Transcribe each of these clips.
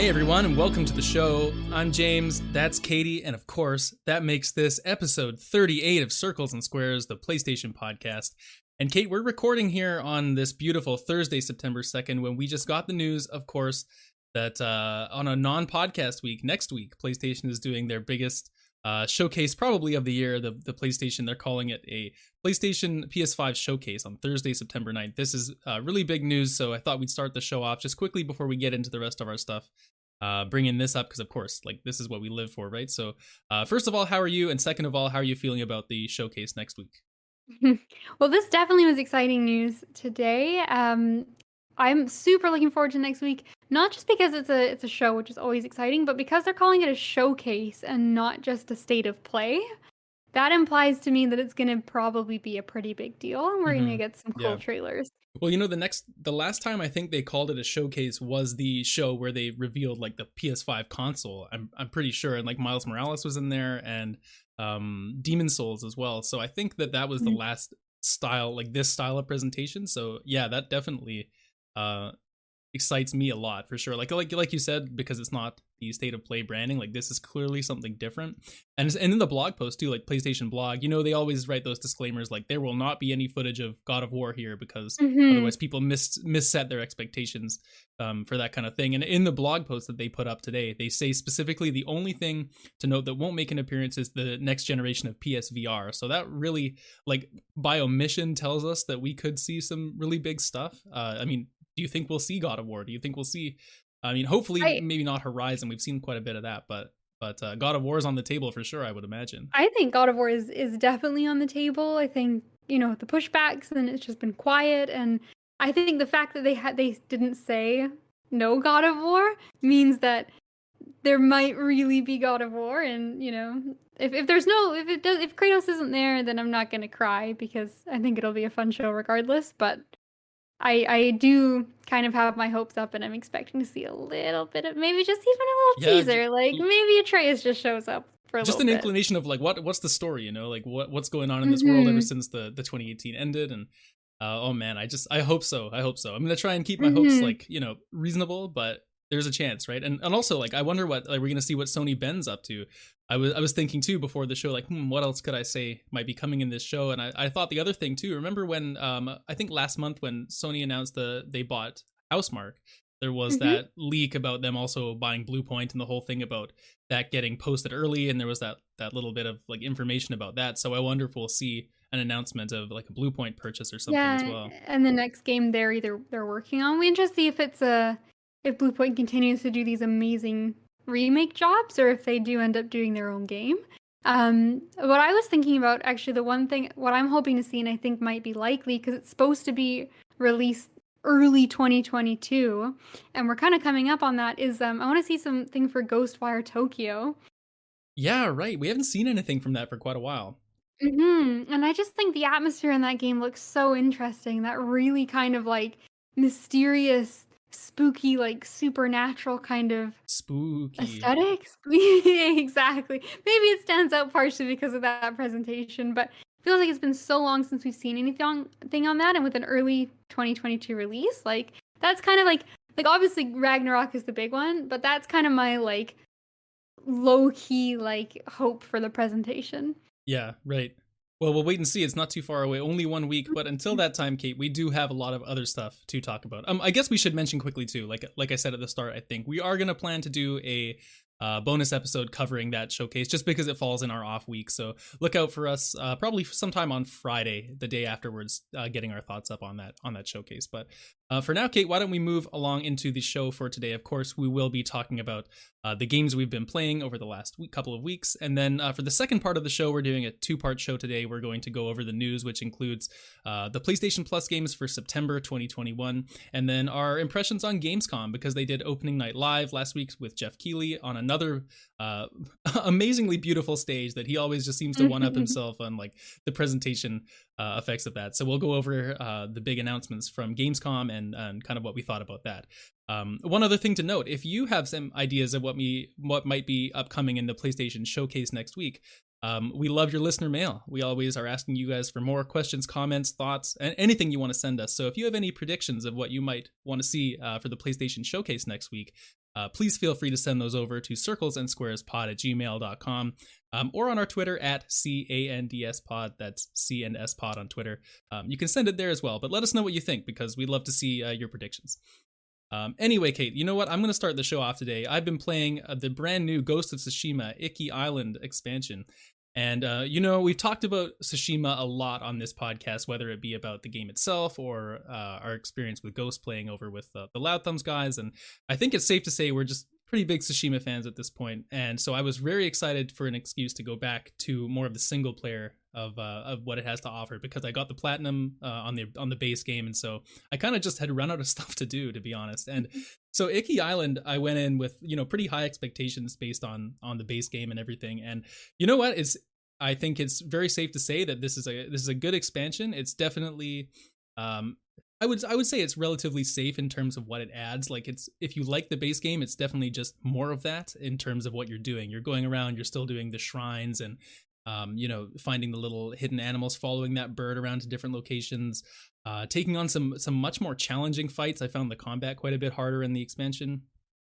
Hey everyone, and welcome to the show. I'm James, that's Katie, and of course, that makes this episode 38 of Circles and Squares, the PlayStation podcast. And Kate, we're recording here on this beautiful Thursday, September 2nd, when we just got the news, of course, that on a non-podcast week, next week, PlayStation is doing their biggest showcase probably of the year. The PlayStation, they're calling it a PlayStation PS5 showcase on Thursday, September 9th. This is really big news, so I thought we'd start the show off just quickly before we get into the rest of our stuff. Bringing this up because, of course, like this is what we live for, right? So first of all, how are you? And second of all, how are you feeling about the showcase next week? Well, this definitely was exciting news today. I'm super looking forward to next week, not just because it's a show, which is always exciting, but because they're calling it a showcase and not just a state of play. That implies to me that it's going to probably be a pretty big deal, and we're going to get some cool trailers. Well, you know, the last time I think they called it a showcase was the show where they revealed like the PS5 console. I'm pretty sure, and like Miles Morales was in there, and Demon Souls as well. So I think that was the last style, like this style of presentation. So yeah, that definitely excites me a lot for sure. Like you said, because it's not the state of play branding, like this is clearly something different. And in the blog post too, like PlayStation blog, you know, they always write those disclaimers like there will not be any footage of God of War here because otherwise people misset their expectations for that kind of thing. And in the blog post that they put up today, they say specifically the only thing to note that won't make an appearance is the next generation of PSVR. So that really, like, by omission tells us that we could see some really big stuff. I mean, do you think we'll see God of War? Do you think we'll see, I mean, hopefully maybe not Horizon. We've seen quite a bit of that, but God of War is on the table for sure, I would imagine. I think God of War is definitely on the table. I think, you know, the pushbacks, and it's just been quiet, and I think the fact that they didn't say no God of War means that there might really be God of War. And, you know, if Kratos isn't there, then I'm not going to cry because I think it'll be a fun show regardless, but I do kind of have my hopes up, and I'm expecting to see a little bit of, maybe just even a little teaser, like maybe Atreus just shows up for a little bit. Just an inclination of like what's the story, you know, like what's going on in this world ever since the 2018 ended. And oh man, I hope so. I'm gonna try and keep my hopes, like, you know, reasonable, but there's a chance, right? And also, like, I wonder what, like, we're gonna see what Sony Ben's up to. I was thinking too before the show, like, what else could I say might be coming in this show? And I thought the other thing too, remember when I think last month when Sony announced they bought Housemarque, there was that leak about them also buying Bluepoint and the whole thing about that getting posted early, and there was that little bit of like information about that. So I wonder if we'll see an announcement of like a Bluepoint purchase or something as well. And the next game they're working on, we just see if if Bluepoint continues to do these amazing remake jobs, or if they do end up doing their own game. What I was thinking about, actually, what I'm hoping to see, and I think might be likely, because it's supposed to be released early 2022, and we're kind of coming up on that, is I want to see something for Ghostwire Tokyo. Yeah, right. We haven't seen anything from that for quite a while. And I just think the atmosphere in that game looks so interesting. That really kind of like mysterious, spooky, like supernatural kind of spooky aesthetic. Exactly. Maybe it stands out partially because of that presentation, but it feels like it's been so long since we've seen anything on that, and with an early 2022 release, like that's kind of like obviously Ragnarok is the big one, but that's kind of my like low key like hope for the presentation. Yeah, right. Well, we'll wait and see. It's not too far away, only 1 week. But until that time, Kate, we do have a lot of other stuff to talk about. I guess we should mention quickly too, like I said at the start, I think we are going to plan to do a bonus episode covering that showcase, just because it falls in our off week. So look out for us probably sometime on Friday, the day afterwards, getting our thoughts up on that showcase. But for now, Kate, why don't we move along into the show for today? Of course, we will be talking about the games we've been playing over the last couple of weeks. And then for the second part of the show, we're doing a two-part show today. We're going to go over the news, which includes the PlayStation Plus games for September 2021, and then our impressions on Gamescom, because they did opening night live last week with Jeff Keighley on another amazingly beautiful stage that he always just seems to one-up himself on, like the presentation effects of that. So we'll go over the big announcements from Gamescom and kind of what we thought about that. One other thing to note, if you have some ideas of what might be upcoming in the PlayStation Showcase next week, we love your listener mail. We always are asking you guys for more questions, comments, thoughts, and anything you want to send us. So if you have any predictions of what you might want to see for the PlayStation Showcase next week, please feel free to send those over to circlesandsquarespod@gmail.com, or on our Twitter at CANDSpod. That's C and S pod on Twitter. You can send it there as well, but let us know what you think, because we'd love to see your predictions. Anyway, Kate, you know what? I'm going to start the show off today. I've been playing the brand new Ghost of Tsushima Iki Island expansion. And, we've talked about Tsushima a lot on this podcast, whether it be about the game itself or our experience with Ghost playing over with the Loud Thumbs guys. And I think it's safe to say we're just pretty big Tsushima fans at this point. And so I was very excited for an excuse to go back to more of the single player of what it has to offer, because I got the platinum on the base game, and so I kind of just had run out of stuff to do, to be honest. And so Iki Island, I went in with pretty high expectations based on the base game and everything. And you know what? I think it's very safe to say that this is a good expansion. It's definitely I would say it's relatively safe in terms of what it adds. Like, if you like the base game, it's definitely just more of that in terms of what you're doing. You're going around, you're still doing the shrines and finding the little hidden animals, following that bird around to different locations, taking on some much more challenging fights. I found the combat quite a bit harder in the expansion,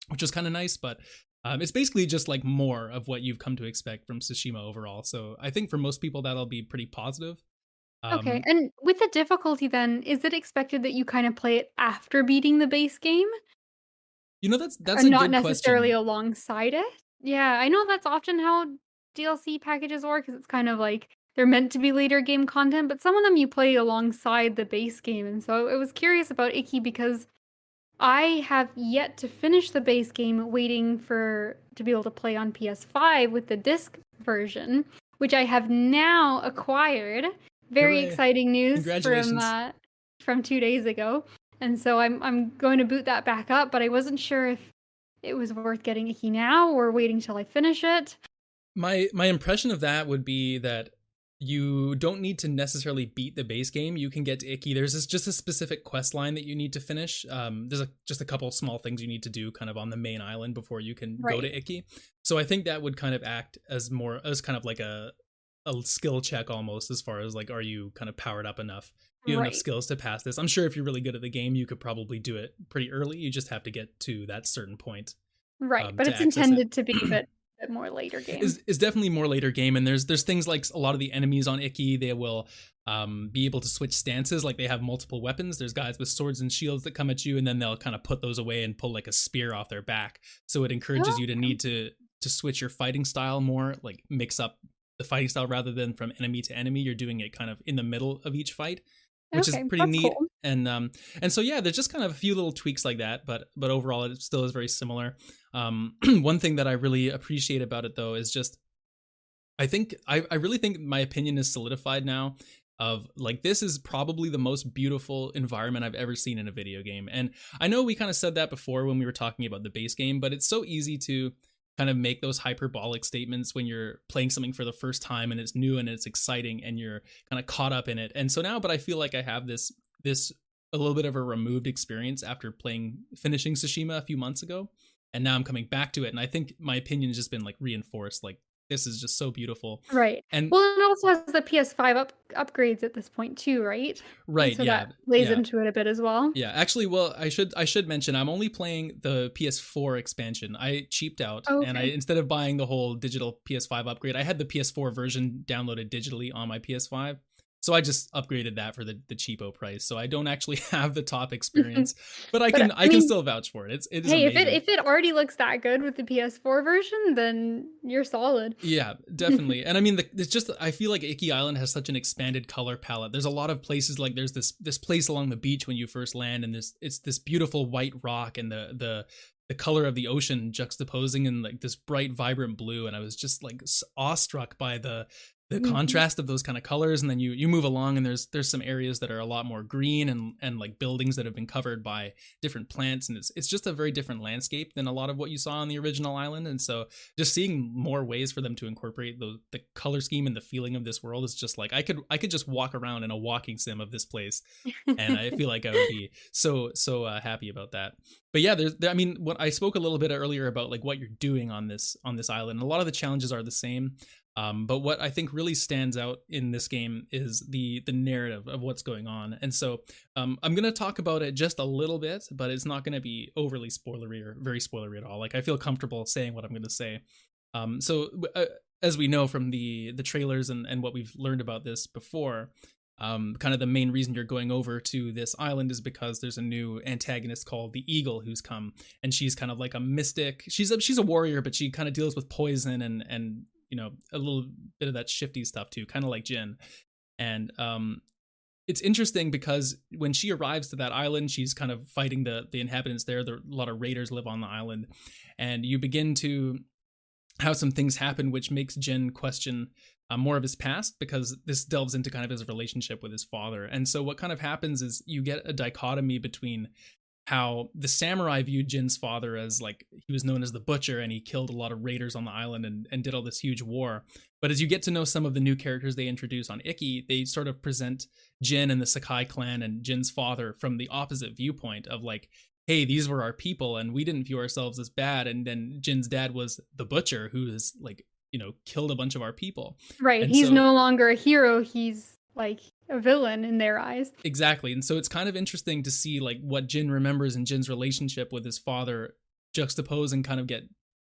which was kind of nice, but it's basically just like more of what you've come to expect from Tsushima overall. So I think for most people that'll be pretty positive. Okay, and with the difficulty then, is it expected that you kind of play it after beating the base game? That's And a not good necessarily question. alongside it? Yeah, I know that's often how DLC packages work, 'cause it's kind of like they're meant to be later game content, but some of them you play alongside the base game, and so I was curious about Iki because I have yet to finish the base game, waiting to be able to play on PS5 with the disc version, which I have now acquired. Very Hooray. exciting news Congratulations. from 2 days ago. And so I'm going to boot that back up, but I wasn't sure if it was worth getting Iki now or waiting till I finish it. My impression of that would be that you don't need to necessarily beat the base game. You can get to Iki. There's just a specific quest line that you need to finish. There's just a couple small things you need to do kind of on the main island before you can go to Iki. So I think that would kind of act as kind of like a skill check almost, as far as like, are you kind of powered up enough? Do you have enough skills to pass this? I'm sure if you're really good at the game, you could probably do it pretty early. You just have to get to that certain point. Right, but To it's access intended it. to be a bit more later game. Is definitely more later game, and there's things like a lot of the enemies on Iki, they will be able to switch stances. Like, they have multiple weapons. There's guys with swords and shields that come at you, and then they'll kind of put those away and pull like a spear off their back. So it encourages you to need to switch your fighting style more, like mix up the fighting style rather than from enemy to enemy. You're doing it kind of in the middle of each fight, which is pretty neat. Cool. And so yeah, there's just kind of a few little tweaks like that, but overall it still is very similar. One thing that I really appreciate about it though is just, I really think my opinion is solidified now of like, this is probably the most beautiful environment I've ever seen in a video game. And I know we kind of said that before when we were talking about the base game, but it's so easy to kind of make those hyperbolic statements when you're playing something for the first time and it's new and it's exciting and you're kind of caught up in it. And so now, but I feel like I have this a little bit of a removed experience after finishing Tsushima a few months ago, and now I'm coming back to it, and I think my opinion has just been like reinforced. Like, this is just so beautiful. Right. And well, it also has the PS5 upgrades at this point too, right? Right. And so yeah. that plays into it a bit as well. Yeah. Actually, well, I should mention I'm only playing the PS4 expansion. I cheaped out, and instead of buying the whole digital PS5 upgrade, I had the PS4 version downloaded digitally on my PS5. So I just upgraded that for the cheapo price. So I don't actually have the top experience, but I can still vouch for it. It is amazing. If it already looks that good with the PS4 version, then you're solid. Yeah, definitely. And I mean, it's just, I feel like Iki Island has such an expanded color palette. There's a lot of places, like there's this place along the beach when you first land, and it's this beautiful white rock and the color of the ocean juxtaposing in like this bright, vibrant blue. And I was just like awestruck by the contrast of those kind of colors. And then you move along, and there's some areas that are a lot more green and like buildings that have been covered by different plants, and it's just a very different landscape than a lot of what you saw on the original island. And so just seeing more ways for them to incorporate the color scheme and the feeling of this world is just like, I could just walk around in a walking sim of this place, and I feel like I would be so happy about that. but yeah, I mean, what I spoke a little bit earlier about like what you're doing on this island. A lot of the challenges are the same, but what I think really stands out in this game is the narrative of what's going on. And so I'm gonna talk about it just a little bit, but it's not gonna be overly spoilery or very spoilery at all. Like I feel comfortable saying what I'm gonna say. As we know from the trailers and what we've learned about this before, kind of the main reason you're going over to this island is because there's a new antagonist called the Eagle who's come, and she's kind of like a mystic. She's a warrior, but she kind of deals with poison and you know, a little bit of that shifty stuff too, kind of like Jin. And it's interesting because when she arrives to that island, she's kind of fighting the inhabitants there. A lot of raiders live on the island, and you begin to have some things happen which makes Jin question more of his past, because this delves into kind of his relationship with his father. And so what kind of happens is you get a dichotomy between how the samurai viewed Jin's father as like he was known as the Butcher and he killed a lot of raiders on the island and did all this huge war. But as you get to know some of the new characters they introduce on Iki, they sort of present Jin and the Sakai clan and Jin's father from the opposite viewpoint of like, hey, these were our people and we didn't view ourselves as bad. And then Jin's dad was the Butcher, who is like, you know, killed a bunch of our people. Right. And he's so, no longer a hero. He's like a villain in their eyes. Exactly. And so it's kind of interesting to see like what Jin remembers in Jin's relationship with his father juxtapose and kind of get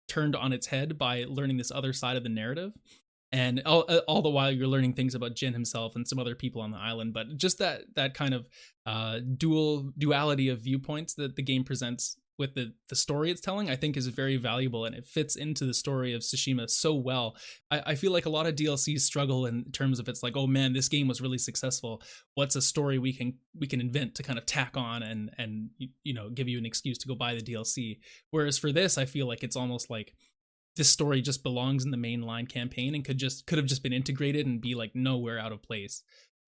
turned on its head by learning this other side of the narrative. And all the while you're learning things about Jin himself and some other people on the island. But just that kind of duality of viewpoints that the game presents with the story it's telling, I think is very valuable, and it fits into the story of Tsushima so well. I feel like a lot of DLCs struggle in terms of it's like, oh man, this game was really successful. What's a story we can invent to kind of tack on and you know, give you an excuse to go buy the DLC? Whereas for this, I feel like it's almost like this story just belongs in the mainline campaign and could have just been integrated and be like nowhere out of place.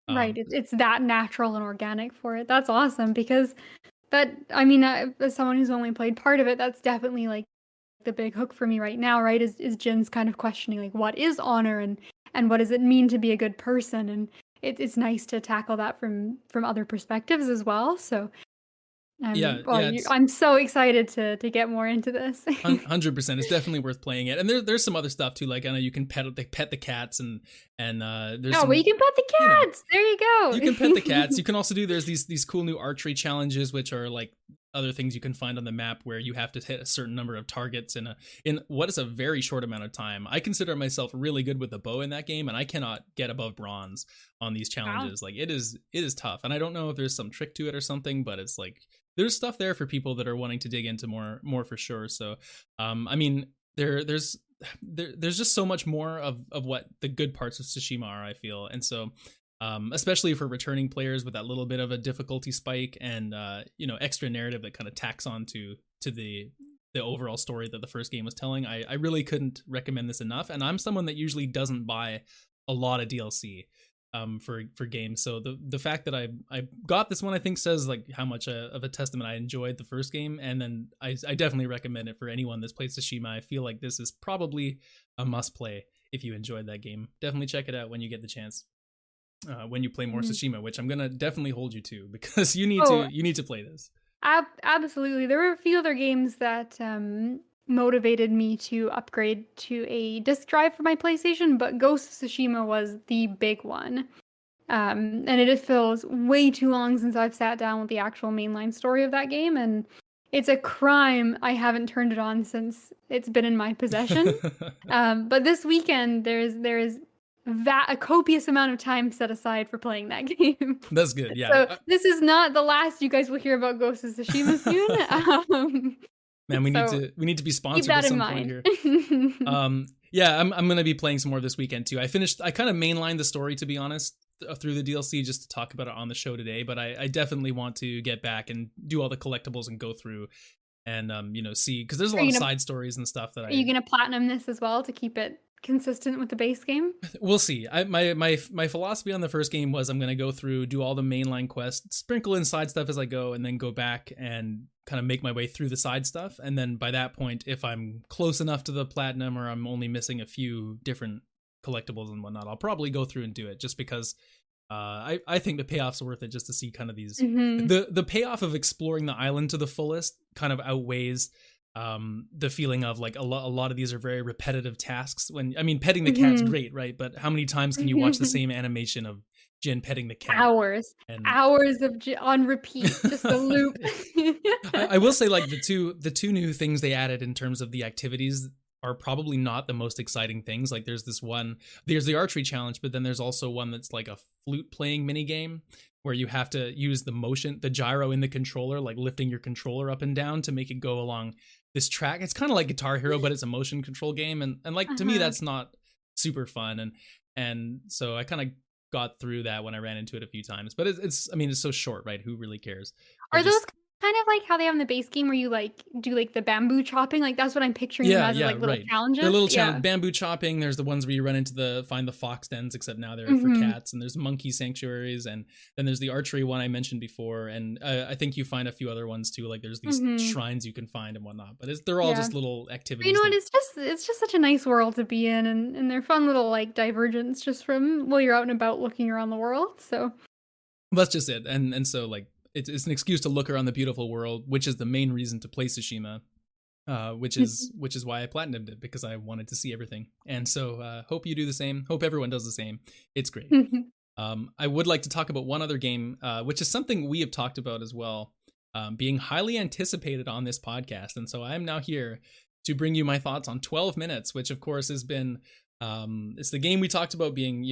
Right. It's that natural and organic for it. That's awesome, because that, I mean, as someone who's only played part of it, that's definitely like the big hook for me right now, right? Is Jin's kind of questioning like what is honor and what does it mean to be a good person? And it's nice to tackle that from other perspectives as well. So I'm so excited to get more into this. 100%. It's definitely worth playing it. And there's some other stuff too. Like I know you can pet the cats and there's well, you can pet the cats. You know, there you go. You can pet the cats. You can also do there's these cool new archery challenges, which are like other things you can find on the map where you have to hit a certain number of targets in what is a very short amount of time. I consider myself really good with the bow in that game, and I cannot get above bronze on these challenges. Wow. Like it is tough, and I don't know if there's some trick to it or something, but it's like there's stuff there for people that are wanting to dig into more for sure. So I mean there's just so much more of what the good parts of Tsushima are, I feel. And so especially for returning players with that little bit of a difficulty spike and you know, extra narrative that kind of tacks on to the overall story that the first game was telling, I really couldn't recommend this enough. And I'm someone that usually doesn't buy a lot of DLC for games, so the fact that I got this one, I think, says like how much of a testament I enjoyed the first game. And then I definitely recommend it for anyone that's played Tsushima. I feel like this is probably a must play if you enjoyed that game. Definitely check it out when you get the chance. When you play more Tsushima, which I'm gonna definitely hold you to, because you need to play this. Absolutely. There were a few other games that motivated me to upgrade to a disc drive for my PlayStation, but Ghost of Tsushima was the big one. And it feels way too long since I've sat down with the actual mainline story of that game, and it's a crime I haven't turned it on since it's been in my possession. But this weekend there is a copious amount of time set aside for playing that game. That's good. Yeah. So this is not the last you guys will hear about Ghost of Tsushima soon. Man, we need to be sponsored at some point here. Yeah, I'm gonna be playing some more this weekend too. I kind of mainlined the story, to be honest, through the DLC just to talk about it on the show today. But I definitely want to get back and do all the collectibles and go through and you know, see, because there's a lot of side stories and stuff that Are you gonna platinum this as well to keep it consistent with the base game? We'll see. My philosophy on the first game was I'm gonna go through, do all the mainline quests, sprinkle in side stuff as I go, and then go back and kind of make my way through the side stuff. And then by that point, if I'm close enough to the platinum or I'm only missing a few different collectibles and whatnot, I'll probably go through and do it, just because I think the payoff's worth it just to see kind of these Mhm. the payoff of exploring the island to the fullest kind of outweighs the feeling of like a lot of these are very repetitive tasks. When I mean, petting the cat's Mhm. great, right? But how many times can you watch the same animation of Jin petting the cat? Hours. And Hours of on repeat, just a loop. I will say like the two new things they added in terms of the activities are probably not the most exciting things. Like there's the archery challenge, but then there's also one that's like a flute playing mini game where you have to use the gyro in the controller, like lifting your controller up and down to make it go along this track. It's kind of like Guitar Hero, but it's a motion control game, and like to me Uh-huh. that's not super fun, and so I kind of got through that when I ran into it a few times. But it's I mean it's so short, right? Who really cares? They're Are those just kind of like how they have in the base game where you, like, do, like, the bamboo chopping? Like, that's what I'm picturing them Yeah, as, yeah, like, little right. They're challenges? little challenge Yeah. bamboo chopping. There's the ones where you run into find the fox dens, except now they're for Mhm. cats. And there's monkey sanctuaries, and then there's the archery one I mentioned before. And I think you find a few other ones too. Like there's these Mhm. shrines you can find and whatnot. But they're all Yeah. just little But you know activities what? that It's just such a nice world to be in, and they're fun little, like, divergence just from while you're out and about looking around the world, so that's just it. And so like it's an excuse to look around the beautiful world, which is the main reason to play Tsushima. Which is why I platinumed it, because I wanted to see everything. And so hope you do the same. Hope everyone does the same. It's great. I would like to talk about one other game, which is something we have talked about as well, being highly anticipated on this podcast. And so I am now here to bring you my thoughts on 12 Minutes, which of course has been, it's the game we talked about being,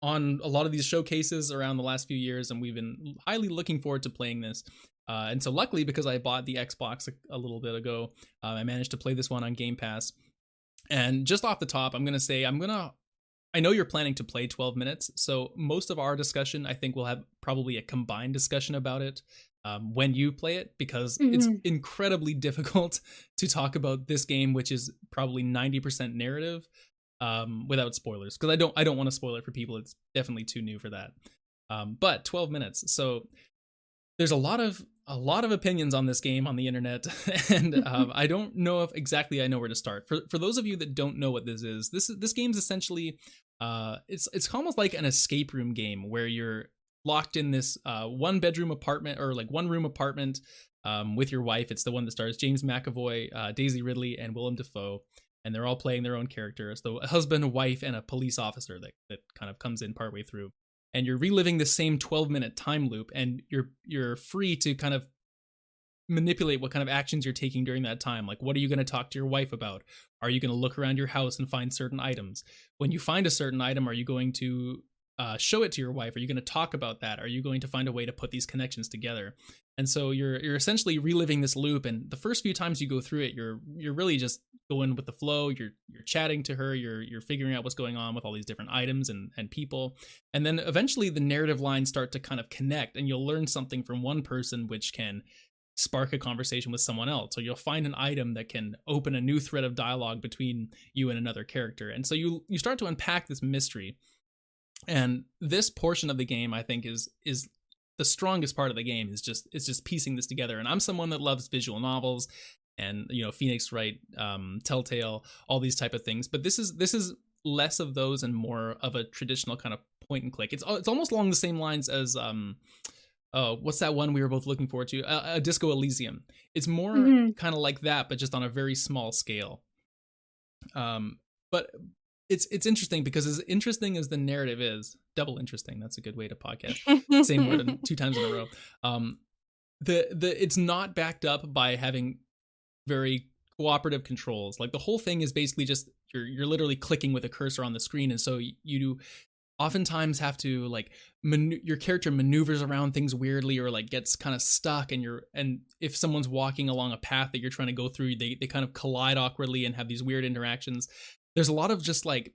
on a lot of these showcases around the last few years, and we've been highly looking forward to playing this. And so luckily, because I bought the Xbox a little bit ago, I managed to play this one on Game Pass. And just off the top, I'm going to say, I know you're planning to play 12 Minutes, so most of our discussion, I think we'll have probably a combined discussion about it when you play it, because it's Mhm. incredibly difficult to talk about this game, which is probably 90% narrative, without spoilers, because I don't want to spoil it for people. It's definitely too new for that. But 12 Minutes, so there's a lot of opinions on this game on the internet, and I don't know if exactly I know where to start. For those of you that don't know what this is, this game's essentially it's almost like an escape room game where you're locked in this one bedroom apartment, or like one room apartment, with your wife. It's the one that stars James McAvoy, Daisy Ridley, and Willem Dafoe, and they're all playing their own characters. The husband, wife, and a police officer that kind of comes in partway through. And you're reliving the same 12-minute time loop, and you're free to kind of manipulate what kind of actions you're taking during that time. Like, what are you going to talk to your wife about? Are you going to look around your house and find certain items? When you find a certain item, are you going to show it to your wife? Are you going to talk about that? Are you going to find a way to put these connections together? And so you're essentially reliving this loop. And the first few times you go through it, you're really just going with the flow. You're chatting to her. You're figuring out what's going on with all these different items and people. And then eventually the narrative lines start to kind of connect, and you'll learn something from one person, which can spark a conversation with someone else. So you'll find an item that can open a new thread of dialogue between you and another character. And so you start to unpack this mystery. And this portion of the game, I think, is the strongest part of the game. Is just piecing this together. And I'm someone that loves visual novels, and Phoenix Wright, Telltale, all these type of things. But this is less of those and more of a traditional kind of point and click. It's almost along the same lines as what's that one we were both looking forward to? A Disco Elysium. It's more Mhm. kind of like that, but just on a very small scale. But it's interesting, because as interesting as the narrative is, double interesting. That's a good way to podcast. Same word 2 times in a row. It's not backed up by having very cooperative controls. Like, the whole thing is basically just you're literally clicking with a cursor on the screen, and so you oftentimes have to, like, your character maneuvers around things weirdly, or like gets kind of stuck, and if someone's walking along a path that you're trying to go through, they kind of collide awkwardly and have these weird interactions. There's a lot of just, like,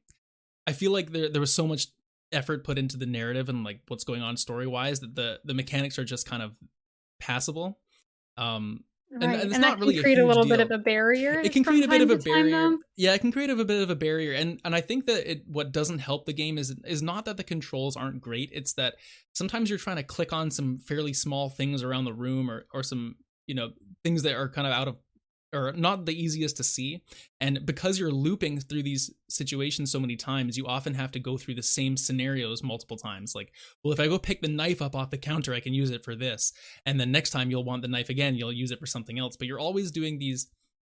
I feel like there was so much effort put into the narrative and like what's going on story wise that the mechanics are just kind of passable. And Right, it's and that not can really a create a huge little bit deal. of a barrier It can create from a bit of time a to time, barrier. though. Yeah, it can create a bit of a barrier, and I think that what doesn't help the game is not that the controls aren't great. It's that sometimes you're trying to click on some fairly small things around the room, or some things that are kind of or not the easiest to see. And because you're looping through these situations so many times, you often have to go through the same scenarios multiple times. Like, well, if I go pick the knife up off the counter, I can use it for this. And then next time you'll want the knife again, you'll use it for something else. But you're always doing these.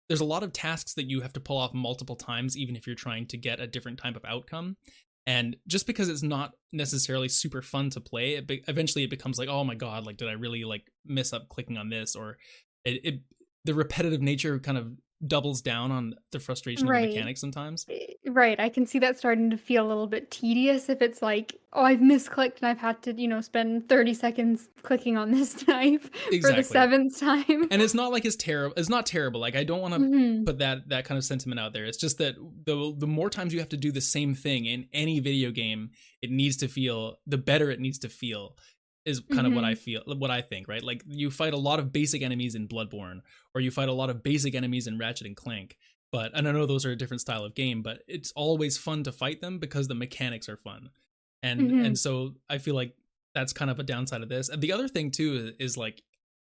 There's a lot of tasks that you have to pull off multiple times, even if you're trying to get a different type of outcome. And just because it's not necessarily super fun to play, eventually it becomes like, oh my god, like did I really like mess up clicking on this? Or the repetitive nature kind of doubles down on the frustration of the mechanics sometimes. Right. I can see that starting to feel a little bit tedious if it's like, oh, I've misclicked and I've had to, spend 30 seconds clicking on this knife for the 7th time. And it's not like it's terrible. It's not terrible. Like, I don't want to put that kind of sentiment out there. It's just that the more times you have to do the same thing in any video game, it needs to feel, the better it needs to feel. Is kind of what I think, right? Like, you fight a lot of basic enemies in Bloodborne, or you fight a lot of basic enemies in Ratchet and Clank. And I know those are a different style of game, but it's always fun to fight them because the mechanics are fun. And so I feel like that's kind of a downside of this. And the other thing too is like,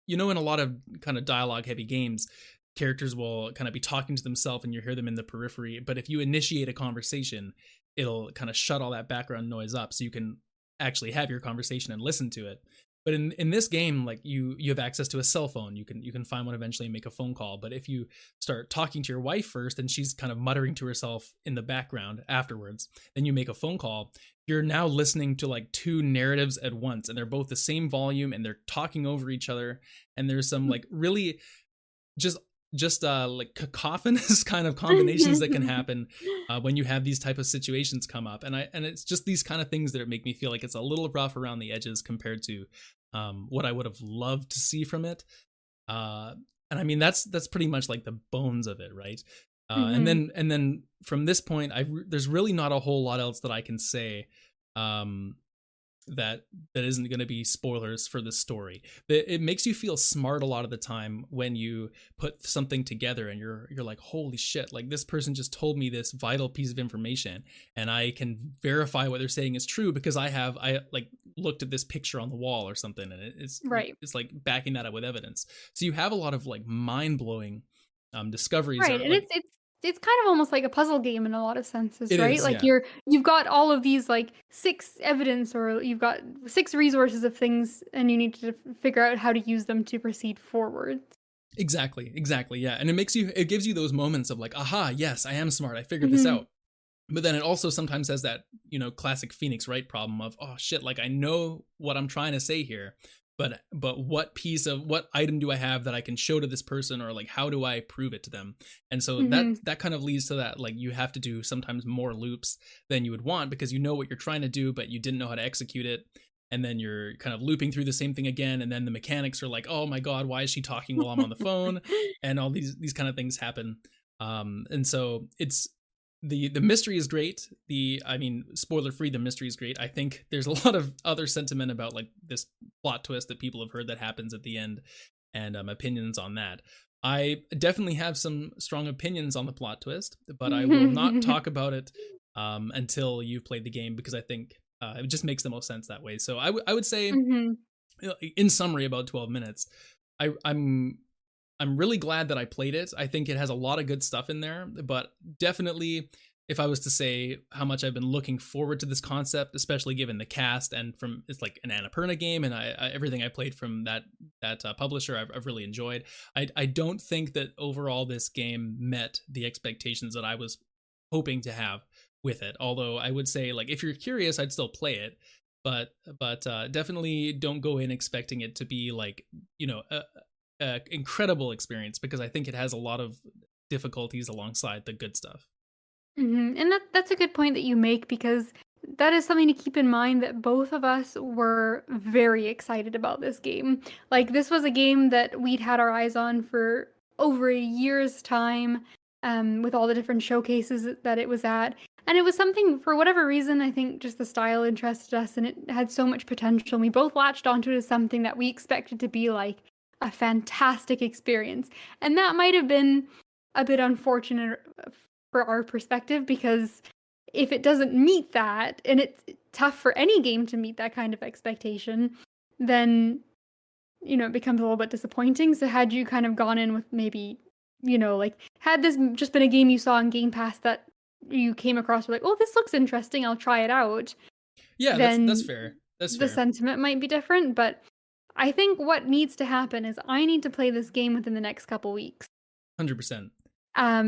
in a lot of kind of dialogue heavy games, characters will kind of be talking to themselves and you hear them in the periphery. But if you initiate a conversation, it'll kind of shut all that background noise up so you can actually have your conversation and listen to it. But in this game, like you have access to a cell phone. You can find one eventually and make a phone call. But if you start talking to your wife first and she's kind of muttering to herself in the background afterwards, then you make a phone call, you're now listening to like two narratives at once, and they're both the same volume and they're talking over each other. And there's some like really just like cacophonous kind of combinations that can happen when you have these type of situations come up, and it's just these kind of things that make me feel like it's a little rough around the edges compared to what I would have loved to see from it. And I mean that's pretty much like the bones of it, right? And then from this point, there's really not a whole lot else that I can say that isn't going to be spoilers for the story. It makes you feel smart a lot of the time when you put something together and you're like, holy shit, like this person just told me this vital piece of information and I can verify what they're saying is true because I like looked at this picture on the wall or something, and it's like backing that up with evidence. So you have a lot of like mind-blowing discoveries. Right, and like, it's kind of almost like a puzzle game in a lot of senses, it right? is, Like yeah. you've got all of these like 6 evidence, or you've got 6 resources of things, and you need to figure out how to use them to proceed forward. Exactly, yeah. And it gives you those moments of like, aha, yes, I am smart, I figured this out. But then it also sometimes has that, classic Phoenix Wright problem of, oh shit, like I know what I'm trying to say here, but what item do I have that I can show to this person, or like how do I prove it to them? And so that kind of leads to that, like you have to do sometimes more loops than you would want because you know what you're trying to do, but you didn't know how to execute it. And then you're kind of looping through the same thing again, and then the mechanics are like, oh my god, why is she talking while I'm on the phone? And all these kind of things happen. And so it's the mystery is great. Spoiler free, the mystery is great. I think there's a lot of other sentiment about like this plot twist that people have heard that happens at the end, and opinions on that. I definitely have some strong opinions on the plot twist, but I will not talk about it until you've played the game, because I think it just makes the most sense that way. So I would say, in summary, about 12 minutes, I'm really glad that I played it. I think it has a lot of good stuff in there, but definitely if I was to say how much I've been looking forward to this concept, especially given the cast and from it's like an Annapurna game, and everything I played from that publisher, I've really enjoyed. I don't think that overall this game met the expectations that I was hoping to have with it. Although I would say, like, if you're curious, I'd still play it, but definitely don't go in expecting it to be like, a incredible experience, because I think it has a lot of difficulties alongside the good stuff. And that's a good point that you make, because that is something to keep in mind, that both of us were very excited about this game. Like, this was a game that we'd had our eyes on for over a year's time, with all the different showcases that it was at. And it was something, for whatever reason, I think just the style interested us, and it had so much potential. And we both latched onto it as something that we expected to be like a fantastic experience. And that might have been a bit unfortunate for our perspective, because if it doesn't meet that, and it's tough for any game to meet that kind of expectation, then it becomes a little bit disappointing. So had you kind of gone in with maybe like had this just been a game you saw on Game Pass that you came across, like, oh, this looks interesting, I'll try it out, Yeah, that's then fair. That's the fair. sentiment might be different. But I think what needs to happen is I need to play this game within the next couple weeks. 100%.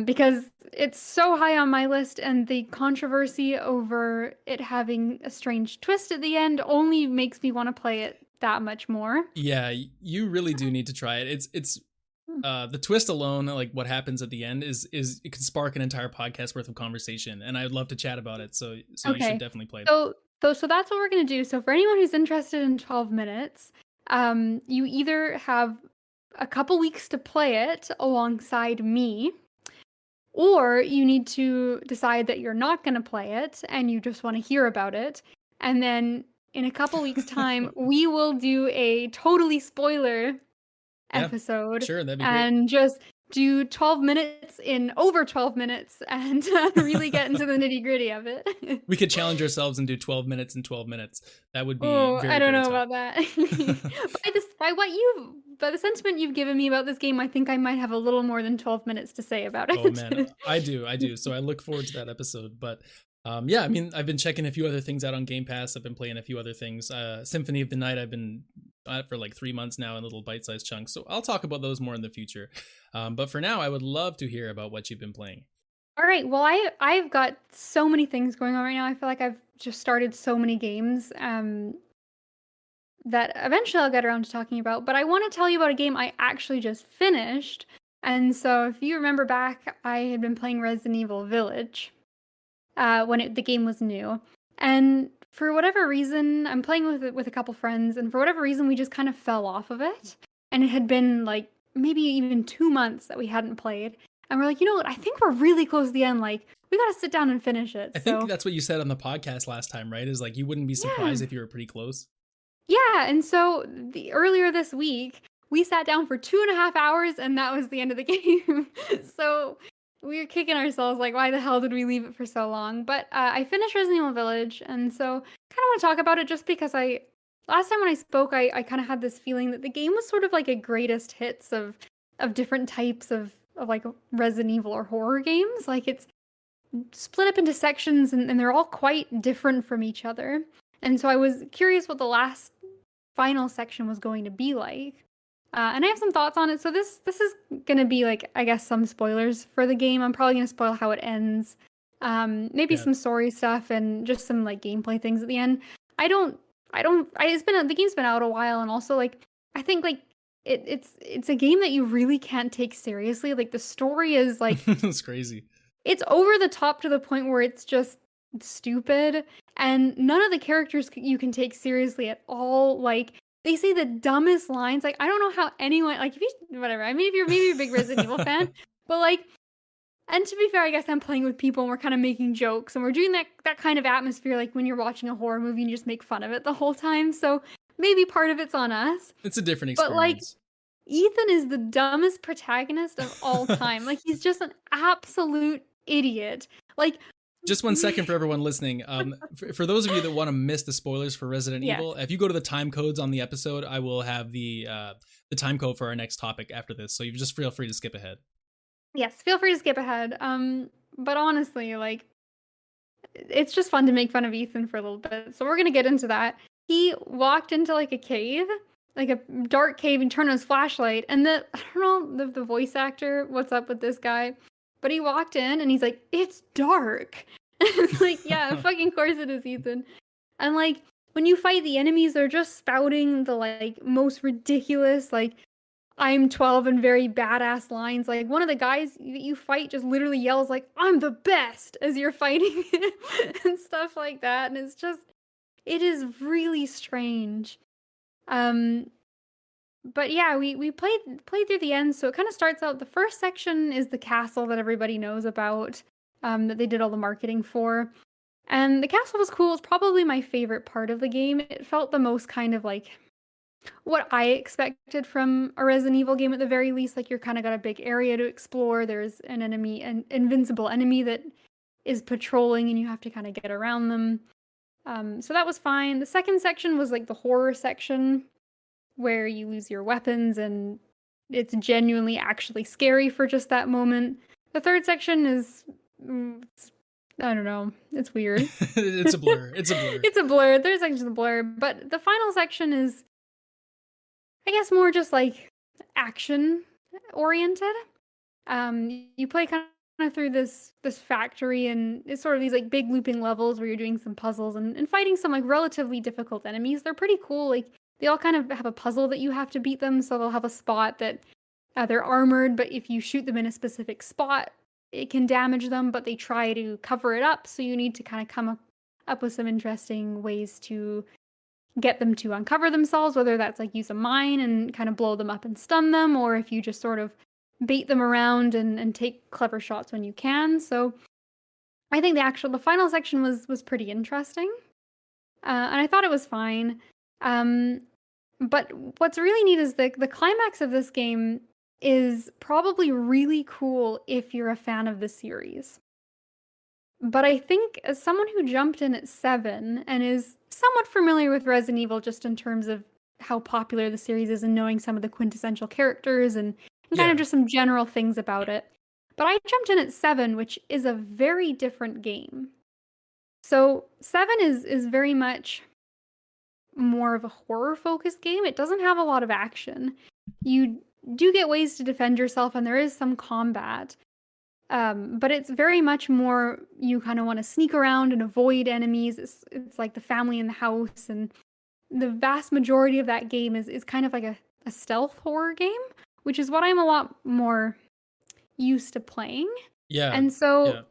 Because it's so high on my list, and the controversy over it having a strange twist at the end only makes me want to play it that much more. Yeah, you really do need to try it. It's the twist alone, like what happens at the end, is it could spark an entire podcast worth of conversation, and I'd love to chat about it. So you should Okay. definitely play it. So that's what we're gonna do. So for anyone who's interested in 12 minutes, you either have a couple weeks to play it alongside me, or you need to decide that you're not going to play it and you just want to hear about it. And then in a couple weeks' time, we will do a totally spoiler episode. Sure, that'd be great. And just do 12 minutes in over 12 minutes and really get into the nitty gritty of it. We could challenge ourselves and do 12 minutes in 12 minutes. That would be very, I don't know tough. about that. By the sentiment you've given me about this game, I think I might have a little more than 12 minutes to say about it. Oh man, I do. So I look forward to that episode. But yeah, I mean, I've been checking a few other things out on Game Pass. I've been playing a few other things. Symphony of the Night, I've been at for like 3 months now in little bite-sized chunks. So I'll talk about those more in the future. But for now, I would love to hear about what you've been playing. All right. Well, I've got so many things going on right now. I feel like I've just started so many games that eventually I'll get around to talking about. But I want to tell you about a game I actually just finished. And so if you remember back, I had been playing Resident Evil Village when the game was new. And for whatever reason, I'm playing with a couple friends, and for whatever reason, we just kind of fell off of it. And it had been like maybe even 2 months that we hadn't played. And we're like, you know what? I think we're really close to the end. Like, we got to sit down and finish it. I think that's what you said on the podcast last time, right? Is like you wouldn't be surprised if you were pretty close. Yeah, and so earlier this week, we sat down for 2.5 hours, and that was the end of the game. So we were kicking ourselves, like, why the hell did we leave it for so long? But I finished Resident Evil Village, and so kind of want to talk about it just because last time when I spoke, I kind of had this feeling that the game was sort of like a greatest hits of different types of like Resident Evil or horror games. Like, it's split up into sections, and they're all quite different from each other. And so I was curious what the last final section was going to be like. And I have some thoughts on it. So this is going to be like, I guess, some spoilers for the game. I'm probably going to spoil how it ends. Maybe some story stuff and just some like gameplay things at the end. The game's been out a while, and also like I think like it's a game that you really can't take seriously. Like the story is like it's crazy. It's over the top to the point where it's just stupid, and none of the characters you can take seriously at all. Like they say the dumbest lines. Like I don't know how anyone like if you whatever. I mean, if you're maybe a big Resident Evil fan, but like, and to be fair, I guess I'm playing with people and we're kind of making jokes and we're doing that kind of atmosphere like when you're watching a horror movie and you just make fun of it the whole time. So maybe part of it's on us. It's a different experience. But like Ethan is the dumbest protagonist of all time. Like he's just an absolute idiot. Like just 1 second for everyone listening. For those of you that want to miss the spoilers for Resident Evil, if you go to the time codes on the episode, I will have the time code for our next topic after this. So you just feel free to skip ahead. Yes, feel free to skip ahead. But honestly, like, it's just fun to make fun of Ethan for a little bit. So we're gonna get into that. He walked into like a cave, like a dark cave, and turned on his flashlight. And I don't know the voice actor, what's up with this guy? But he walked in and he's like, it's dark. Like, yeah, fucking course it is, Ethan. And like, when you fight the enemies, they're just spouting the like most ridiculous, like, I'm 12 and very badass lines. Like one of the guys you fight just literally yells like, I'm the best as you're fighting him and stuff like that. And it is really strange. But yeah, we played through the end. So it kind of starts out, the first section is the castle that everybody knows about, that they did all the marketing for. And the castle was cool. It's probably my favorite part of the game. It felt the most kind of like what I expected from a Resident Evil game at the very least. Like you're kind of got a big area to explore. There's an invincible enemy that is patrolling and you have to kind of get around them. So that was fine. The second section was like the horror section where you lose your weapons and it's genuinely actually scary for just that moment. The third section is, I don't know, it's weird. It's a blur. It's a blur. It's a blur. Third section's a blur, but the final section is, I guess, more just like action oriented. You play kind of through this factory, and it's sort of these like big looping levels where you're doing some puzzles and fighting some like relatively difficult enemies. They're pretty cool. Like they all kind of have a puzzle that you have to beat them. So they'll have a spot that they're armored, but if you shoot them in a specific spot, it can damage them. But they try to cover it up, so you need to kind of come up with some interesting ways to get them to uncover themselves, whether that's like use a mine and kind of blow them up and stun them, or if you just sort of bait them around and take clever shots when you can. So I think the final section was pretty interesting, and I thought it was fine. But what's really neat is the climax of this game is probably really cool if you're a fan of the series. But I think as someone who jumped in at 7 and is somewhat familiar with Resident Evil just in terms of how popular the series is and knowing some of the quintessential characters and kind of just some general things about it. But I jumped in at 7, which is a very different game. So 7 is very much more of a horror-focused game. It doesn't have a lot of action. You do get ways to defend yourself, and there is some combat. But it's very much more you kind of want to sneak around and avoid enemies. It's like the family in the house, and the vast majority of that game is kind of like a stealth horror game, which is what I'm a lot more used to playing. Yeah. And so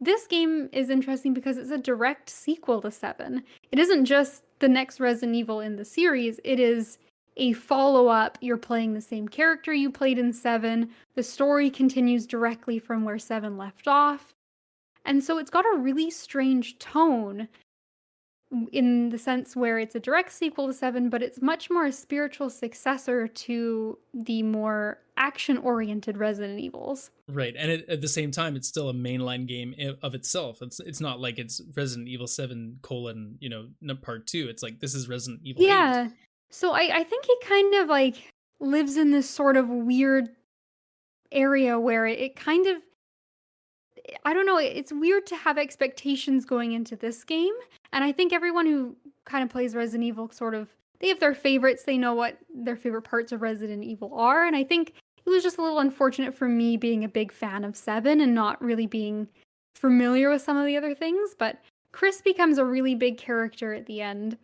this game is interesting because it's a direct sequel to 7. It isn't just the next Resident Evil in the series, it is a follow-up. You're playing the same character you played in 7. The story continues directly from where 7 left off. And so it's got a really strange tone in the sense where it's a direct sequel to 7, but it's much more a spiritual successor to the more action-oriented Resident Evils. Right, and at the same time, it's still a mainline game of itself. It's not like it's Resident Evil 7 : part 2. It's like, this is Resident Evil 8. So I think it kind of like lives in this sort of weird area where it kind of, I don't know, it's weird to have expectations going into this game. And I think everyone who kind of plays Resident Evil they have their favorites. They know what their favorite parts of Resident Evil are. And I think it was just a little unfortunate for me being a big fan of 7 and not really being familiar with some of the other things. But Chris becomes a really big character at the end.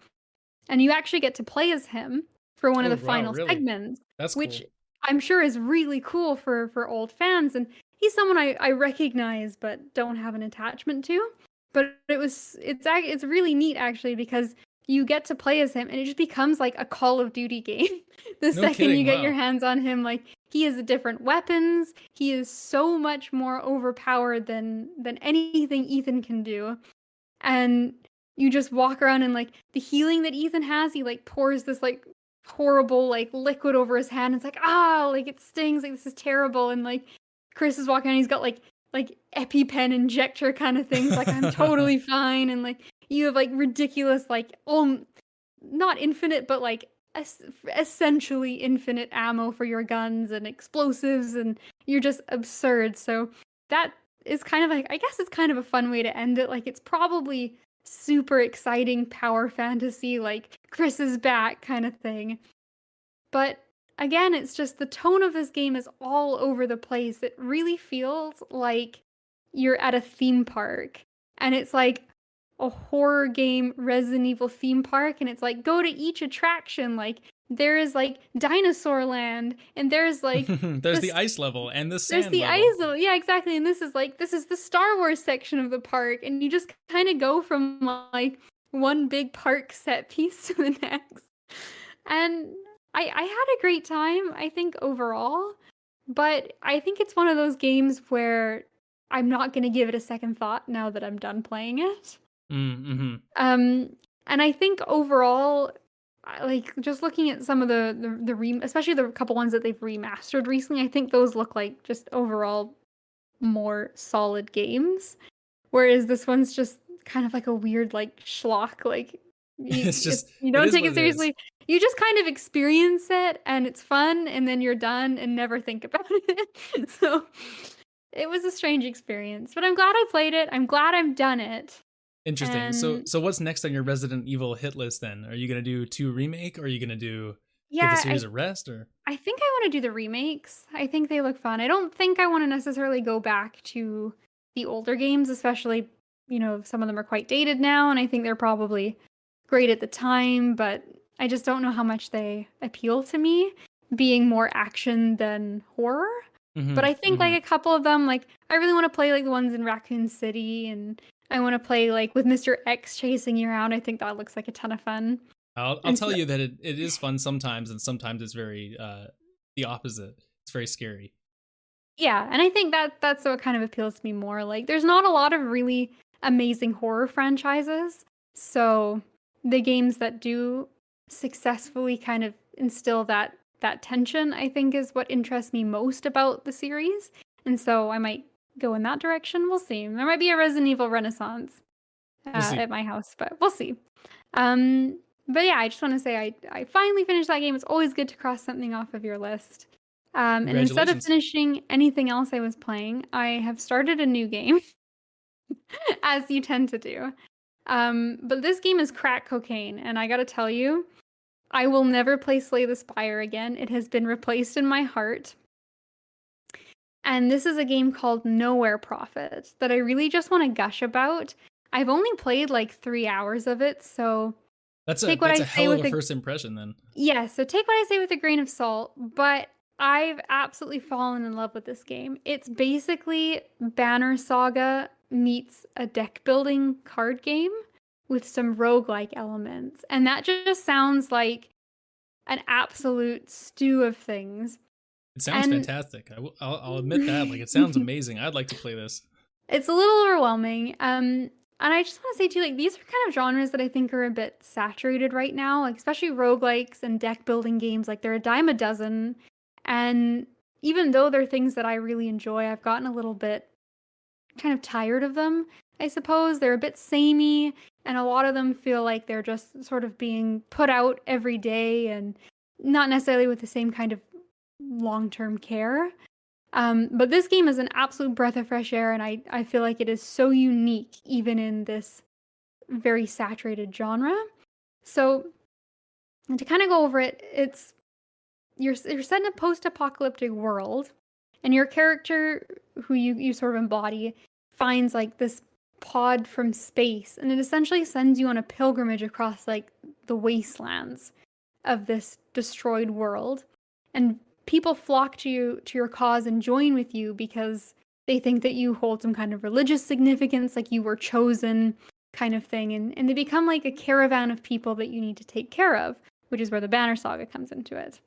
And you actually get to play as him for one of the final segments, which cool. I'm sure is really cool for old fans. And he's someone I recognize but don't have an attachment to. But it's really neat actually because you get to play as him and it just becomes like a Call of Duty game. You get your hands on him, like he has different weapons. He is so much more overpowered than anything Ethan can do. And you just walk around and like the healing that Ethan has, he like pours this like horrible like liquid over his hand. It's like, like it stings, like this is terrible. And like Chris is walking around, he's got like EpiPen injector kind of things, like I'm totally fine. And like you have like ridiculous like not infinite but like essentially infinite ammo for your guns and explosives, and you're just absurd. So that is kind of like, I guess it's kind of a fun way to end it. Like it's probably super exciting power fantasy, like Chris is back kind of thing. But again, it's just the tone of this game is all over the place. It really feels like you're at a theme park and it's like a horror game Resident Evil theme park, and it's like go to each attraction, like there is like Dinosaur Land, and there's like there's the ice level and the sand there's the level. ice level, yeah, exactly. And this is the Star Wars section of the park, and you just kind of go from like one big park set piece to the next. And I had a great time, I think, overall, but I think it's one of those games where I'm not going to give it a second thought now that I'm done playing it. Mm-hmm. And I think overall, like just looking at some of especially the couple ones that they've remastered recently, I think those look like just overall more solid games. Whereas this one's just kind of like a weird like schlock, like It's just You it don't is take what it it is. seriously. You just kind of experience it and it's fun and then you're done and never think about it. So it was a strange experience, but I'm glad I played it. I'm glad I've done it. Interesting. So And so what's next on your Resident Evil hit list then? Are you gonna do 2 remake, or are you gonna give the yeah, series a rest, or I think I want to do the remakes. I think they look fun. I don't think I want to necessarily go back to the older games, especially, some of them are quite dated now, and I think they're probably great at the time, but I just don't know how much they appeal to me, being more action than horror. But Mhm. I think like Mhm. a couple of them, like I really want to play like the ones in Raccoon City, and I want to play like with Mr. X chasing you around. I think that looks like a ton of fun. I'll And tell so, you that it is fun sometimes, and sometimes it's very the opposite. It's very scary. yeah, and I think that that's what kind of appeals to me more. Like, there's not a lot of really amazing horror franchises, so the games that do successfully kind of instill that tension, I think, is what interests me most about the series. And so I might go in that direction. We'll see. There might be a Resident Evil renaissance We'll see. at my house, but we'll see. Um, but yeah, I just want to say I finally finished that game. It's always good to cross something off of your list. And instead of Congratulations. finishing anything else I was playing, I have started a new game, as you tend to do. But this game is crack cocaine, and I gotta tell you, I will never play Slay the Spire again. It has been replaced in my heart. And this is a game called Nowhere Prophet that I really just want to gush about. I've only played like 3 hours of it, so take what That's I a say hell of with a a first impression then. yeah, so take what I say with a grain of salt, but I've absolutely fallen in love with this game. It's basically Banner Saga meets a deck building card game with some roguelike elements. And that just sounds like an absolute stew of things. It sounds And fantastic. I'll admit that. Like, it sounds amazing. I'd like to play this. it's a little overwhelming. And I just want to say too, like these are kind of genres that I think are a bit saturated right now, like especially roguelikes and deck building games. Like they're a dime a dozen. And even though they're things that I really enjoy, I've gotten a little bit kind of tired of them, I suppose. They're a bit samey, and a lot of them feel like they're just sort of being put out every day and not necessarily with the same kind of long-term care. But this game is an absolute breath of fresh air, and I feel like it is so unique, even in this very saturated genre. So, and to kind of go over it, it's you're set in a post-apocalyptic world, and your character, who you sort of embody, finds like this pod from space, and it essentially sends you on a pilgrimage across like the wastelands of this destroyed world. And people flock to your cause and join with you because they think that you hold some kind of religious significance, like you were chosen kind of thing. And they become like a caravan of people that you need to take care of, which is where the Banner Saga comes into it.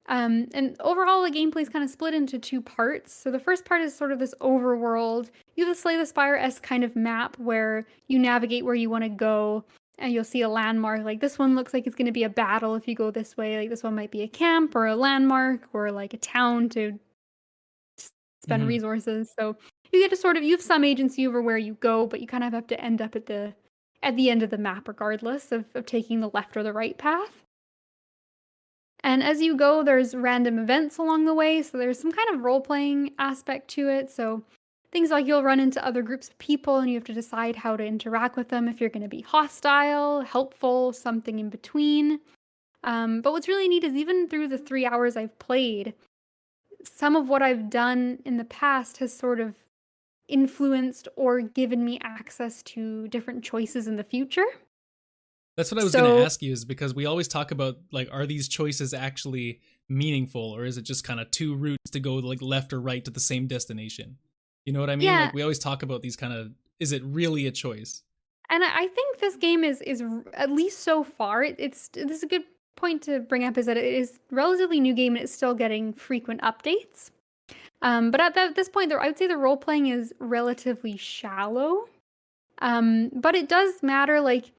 And overall, the gameplay is kind of split into two parts. So the first part is sort of this overworld. You have a Slay the Spire-esque kind of map where you navigate where you want to go, and you'll see a landmark. Like this one looks like it's going to be a battle if you go this way. Like this one might be a camp or a landmark or like a town to spend Hmm. resources. So you get to sort of you have some agency over where you go, but you kind of have to end up at the end of the map regardless of taking the left or the right path. And as you go, there's random events along the way, so there's some kind of role-playing aspect to it. So things like you'll run into other groups of people and you have to decide how to interact with them, if you're going to be hostile, helpful, something in between. But what's really neat is even through the 3 hours I've played, some of what I've done in the past has sort of influenced or given me access to different choices in the future. That's what I was going to So ask you, is because we always talk about, like, are these choices actually meaningful, or is it just kind of two routes to go like left or right to the same destination? You know what I mean? yeah, Like, we always talk about these kind of, is it really a choice? and I think this game is at least so far. It's this is a good point to bring up is that it is a relatively new game and it's still getting frequent updates. But at this point, I would say the role playing is relatively shallow. But it does matter. Like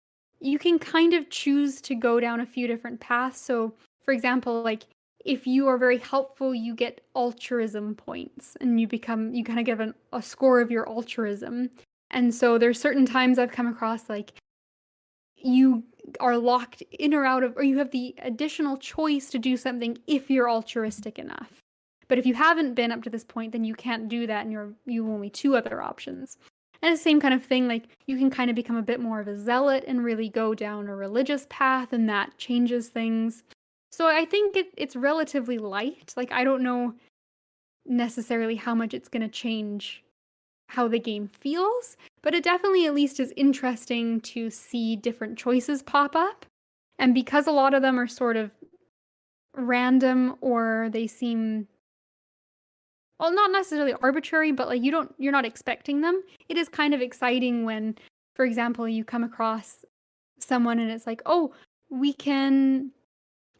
you can kind of choose to go down a few different paths. So, for example, like if you are very helpful, you get altruism points, and you kind of give a score of your altruism. And so there's certain times I've come across like you are locked in or out of, or you have the additional choice to do something if you're altruistic enough. But if you haven't been up to this point, then you can't do that, and you have only two other options. And it's the same kind of thing, like you can kind of become a bit more of a zealot and really go down a religious path, and that changes things. So I think it's relatively light. Like, I don't know necessarily how much it's going to change how the game feels, but it definitely at least is interesting to see different choices pop up. And because a lot of them are sort of random, or they seem, well, not necessarily arbitrary, but like you're not expecting them, it is kind of exciting when, for example, you come across someone and it's like, oh, we can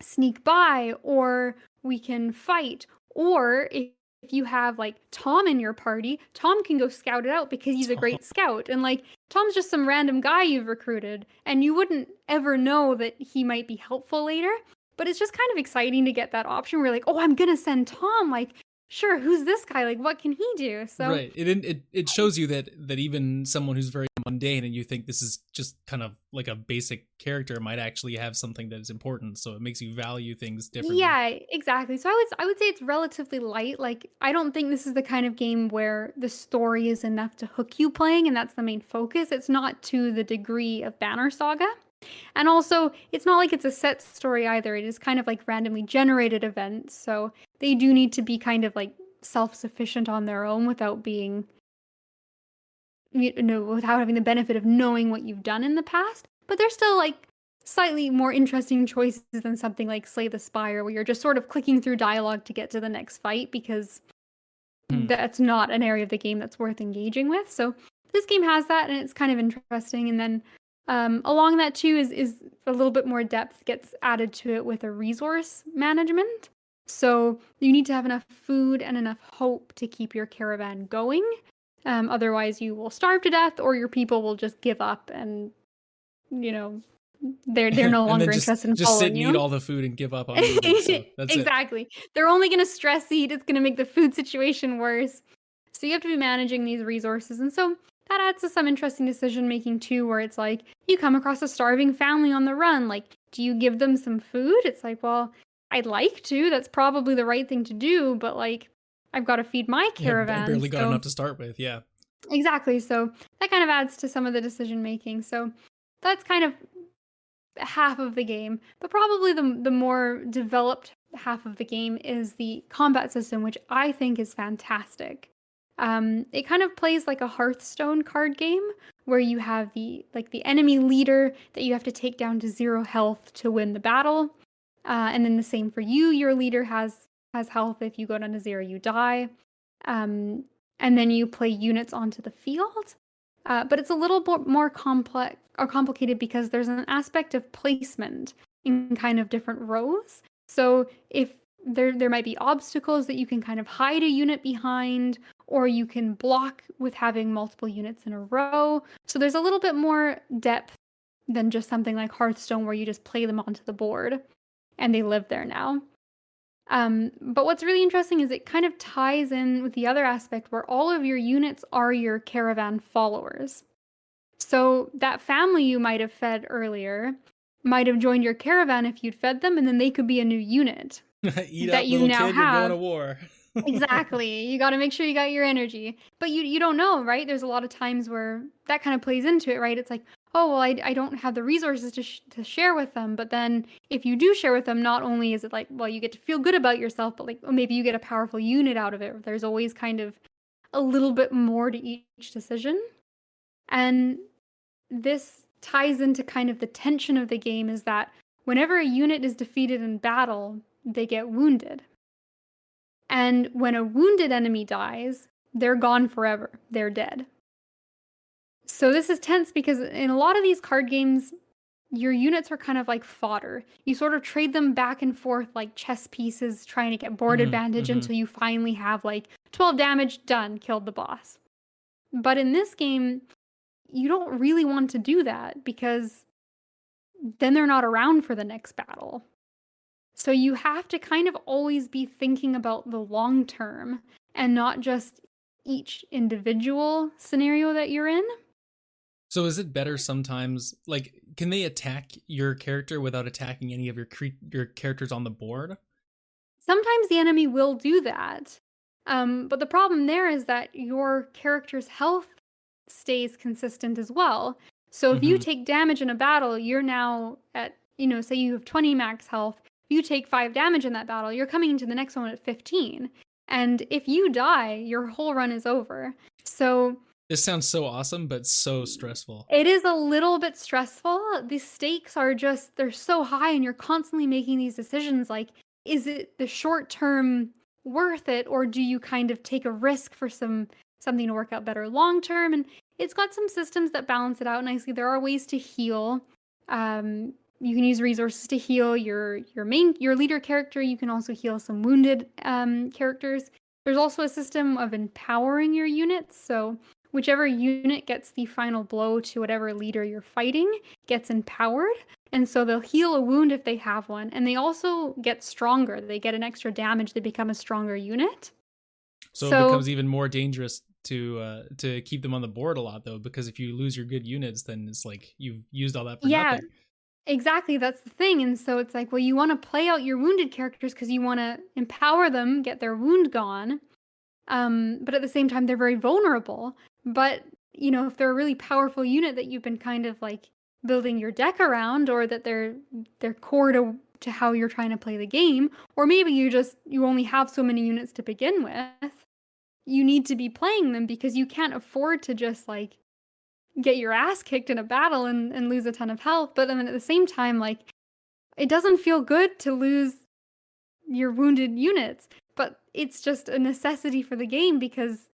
sneak by, or we can fight, or if you have like Tom in your party, Tom can go scout it out because he's a great scout. And like Tom's just some random guy you've recruited, and you wouldn't ever know that he might be helpful later. But it's just kind of exciting to get that option where you're like, oh, I'm gonna send Tom. Like, sure, who's this guy? Like, what can he do? So right, it shows you that even someone who's very mundane and you think this is just kind of like a basic character might actually have something that is important. So it makes you value things differently. yeah, exactly. So I would say it's relatively light. Like, I don't think this is the kind of game where the story is enough to hook you playing, and that's the main focus. It's not to the degree of Banner Saga. And also, it's not like it's a set story either. It is kind of like randomly generated events. So they do need to be kind of like self-sufficient on their own without being, without having the benefit of knowing what you've done in the past. But they're still like slightly more interesting choices than something like Slay the Spire, where you're just sort of clicking through dialogue to get to the next fight, because that's not an area of the game that's worth engaging with. So this game has that, and it's kind of interesting. And then along that too is a little bit more depth gets added to it with a resource management. So you need to have enough food and enough hope to keep your caravan going. Otherwise, you will starve to death, or your people will just give up, and they're no longer interested in just following sit and you. eat all the food and give up on eating. So that's exactly. They're only going to stress eat. It's going to make the food situation worse. So you have to be managing these resources, and so that adds to some interesting decision making too, where it's like you come across a starving family on the run. Like, do you give them some food? It's like, well, I'd like to. That's probably the right thing to do, but like, I've got to feed my caravan. I barely got enough to start with. Yeah. Exactly. So that kind of adds to some of the decision making. So that's kind of half of the game, but probably the more developed half of the game is the combat system, which I think is fantastic. It kind of plays like a Hearthstone card game, where you have the enemy leader that you have to take down to 0 health to win the battle, and then the same for you. Your leader has health. If you go down to 0, you die. And then you play units onto the field. But it's a little bit more complex or complicated because there's an aspect of placement in kind of different rows. So if there might be obstacles that you can kind of hide a unit behind, or you can block with having multiple units in a row. So there's a little bit more depth than just something like Hearthstone, where you just play them onto the board and they live there now. But what's really interesting is it kind of ties in with the other aspect where all of your units are your caravan followers. So that family you might have fed earlier might have joined your caravan if you'd fed them, and then they could be a new unit. Eat that up, you little now kid, have. You're going to war. Exactly. You got to make sure you got your energy. But you don't know, right? There's a lot of times where that kind of plays into it, right? It's like, oh, well, I don't have the resources to share with them. But then if you do share with them, not only is it like, well, you get to feel good about yourself, but like, oh, maybe you get a powerful unit out of it. There's always kind of a little bit more to each decision. And this ties into kind of the tension of the game, is that whenever a unit is defeated in battle, they get wounded. And when a wounded enemy dies, they're gone forever. They're dead. So this is tense because in a lot of these card games, your units are kind of like fodder. You sort of trade them back and forth like chess pieces, trying to get board advantage until you finally have like 12 damage, done, killed the boss. But in this game, you don't really want to do that, because then they're not around for the next battle. So you have to kind of always be thinking about the long term and not just each individual scenario that you're in. So is it better sometimes, like, can they attack your character without attacking any of your characters on the board? Sometimes the enemy will do that. But the problem there is that your character's health stays consistent as well. So if you Mm-hmm. take damage in a battle, you're now at, say you have 20 max health. If you take 5 damage in that battle, you're coming into the next one at 15. And if you die, your whole run is over. So This sounds so awesome, but so stressful. it is a little bit stressful. The stakes are just, they're so high, and you're constantly making these decisions like, is it the short term worth it, or do you kind of take a risk for something to work out better long term? And it's got some systems that balance it out nicely. There are ways to heal. You can use resources to heal your leader character. You can also heal some wounded characters. There's also a system of empowering your units. So whichever unit gets the final blow to whatever leader you're fighting gets empowered. And so they'll heal a wound if they have one. And they also get stronger. They get an extra damage. They become a stronger unit. So it becomes even more dangerous to keep them on the board a lot, though, because if you lose your good units, then it's like you've used all that for nothing. Exactly. That's the thing. And so it's like, well, you want to play out your wounded characters because you want to empower them, get their wound gone. But at the same time, they're very vulnerable. But, if they're a really powerful unit that you've been kind of like building your deck around, or that they're core to how you're trying to play the game, or maybe you only have so many units to begin with, you need to be playing them because you can't afford to just like get your ass kicked in a battle and lose a ton of health. But then at the same time, like, it doesn't feel good to lose your wounded units, but it's just a necessity for the game because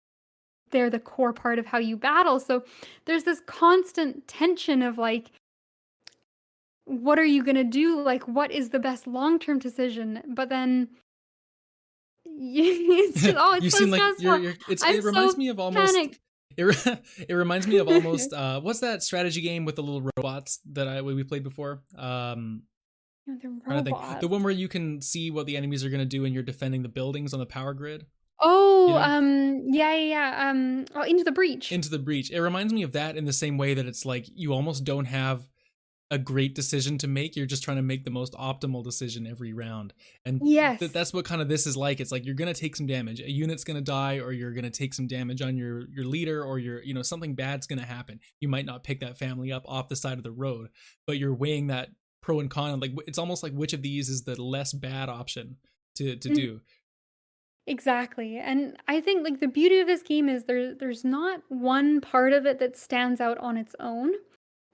they're the core part of how you battle. So there's this constant tension of like, what are you going to do? Like, what is the best long-term decision? But then it's just, you so seem like stressful. it reminds me of almost panicked. it reminds me of almost what's that strategy game with the little robots that we played before? The Trying to think. robots. The one where you can see what the enemies are going to do and you're defending the buildings on the power grid. Oh, yeah. Into the Breach. Into the Breach. It reminds me of that in the same way that it's like you almost don't have a great decision to make. You're just trying to make the most optimal decision every round. And yes, that's what kind of this is like. It's like you're going to take some damage. A unit's going to die, or you're going to take some damage on your leader, or something bad's going to happen. You might not pick that family up off the side of the road, but you're weighing that pro and con. Like, it's almost like which of these is the less bad option to do. Exactly. And I think like the beauty of this game is there's not one part of it that stands out on its own,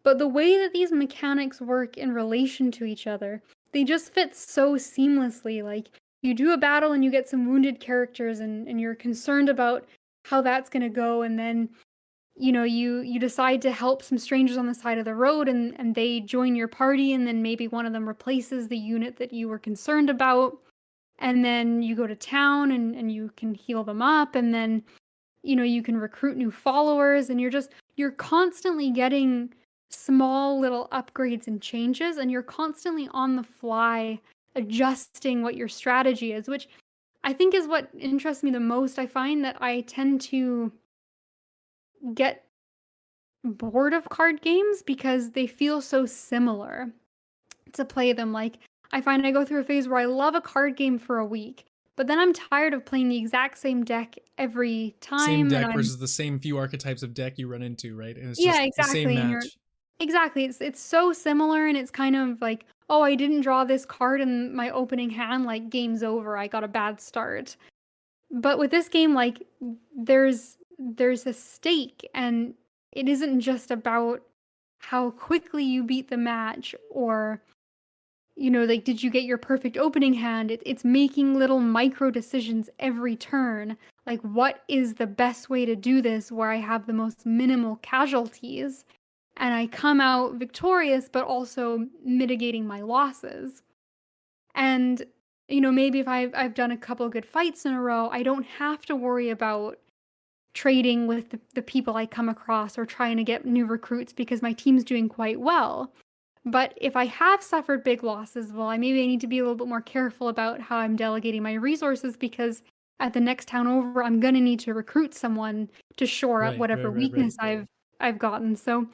but the way that these mechanics work in relation to each other, they just fit so seamlessly. Like, you do a battle and you get some wounded characters, and you're concerned about how that's going to go, and then you decide to help some strangers on the side of the road, and they join your party, and then maybe one of them replaces the unit that you were concerned about. And then you go to town and you can heal them up, and then you can recruit new followers, and you're constantly getting small little upgrades and changes, and you're constantly on the fly adjusting what your strategy is, which I think is what interests me the most. I find that I tend to get bored of card games because they feel so similar to play them. Like, I find I go through a phase where I love a card game for a week, but then I'm tired of playing the exact same deck every time. Same deck versus the same few archetypes of deck you run into, right? And it's just exactly. the same match. Exactly. It's so similar, and it's kind of like, oh, I didn't draw this card in my opening hand, like, game's over. I got a bad start. But with this game, like, there's a stake, and it isn't just about how quickly you beat the match, or like, did you get your perfect opening hand? It's making little micro decisions every turn. Like, what is the best way to do this where I have the most minimal casualties and I come out victorious, but also mitigating my losses? And, maybe if I've done a couple good fights in a row, I don't have to worry about trading with the people I come across or trying to get new recruits because my team's doing quite well. But if I have suffered big losses, well, maybe I need to be a little bit more careful about how I'm delegating my resources, because at the next town over, I'm going to need to recruit someone to shore up whatever weakness I've gotten. So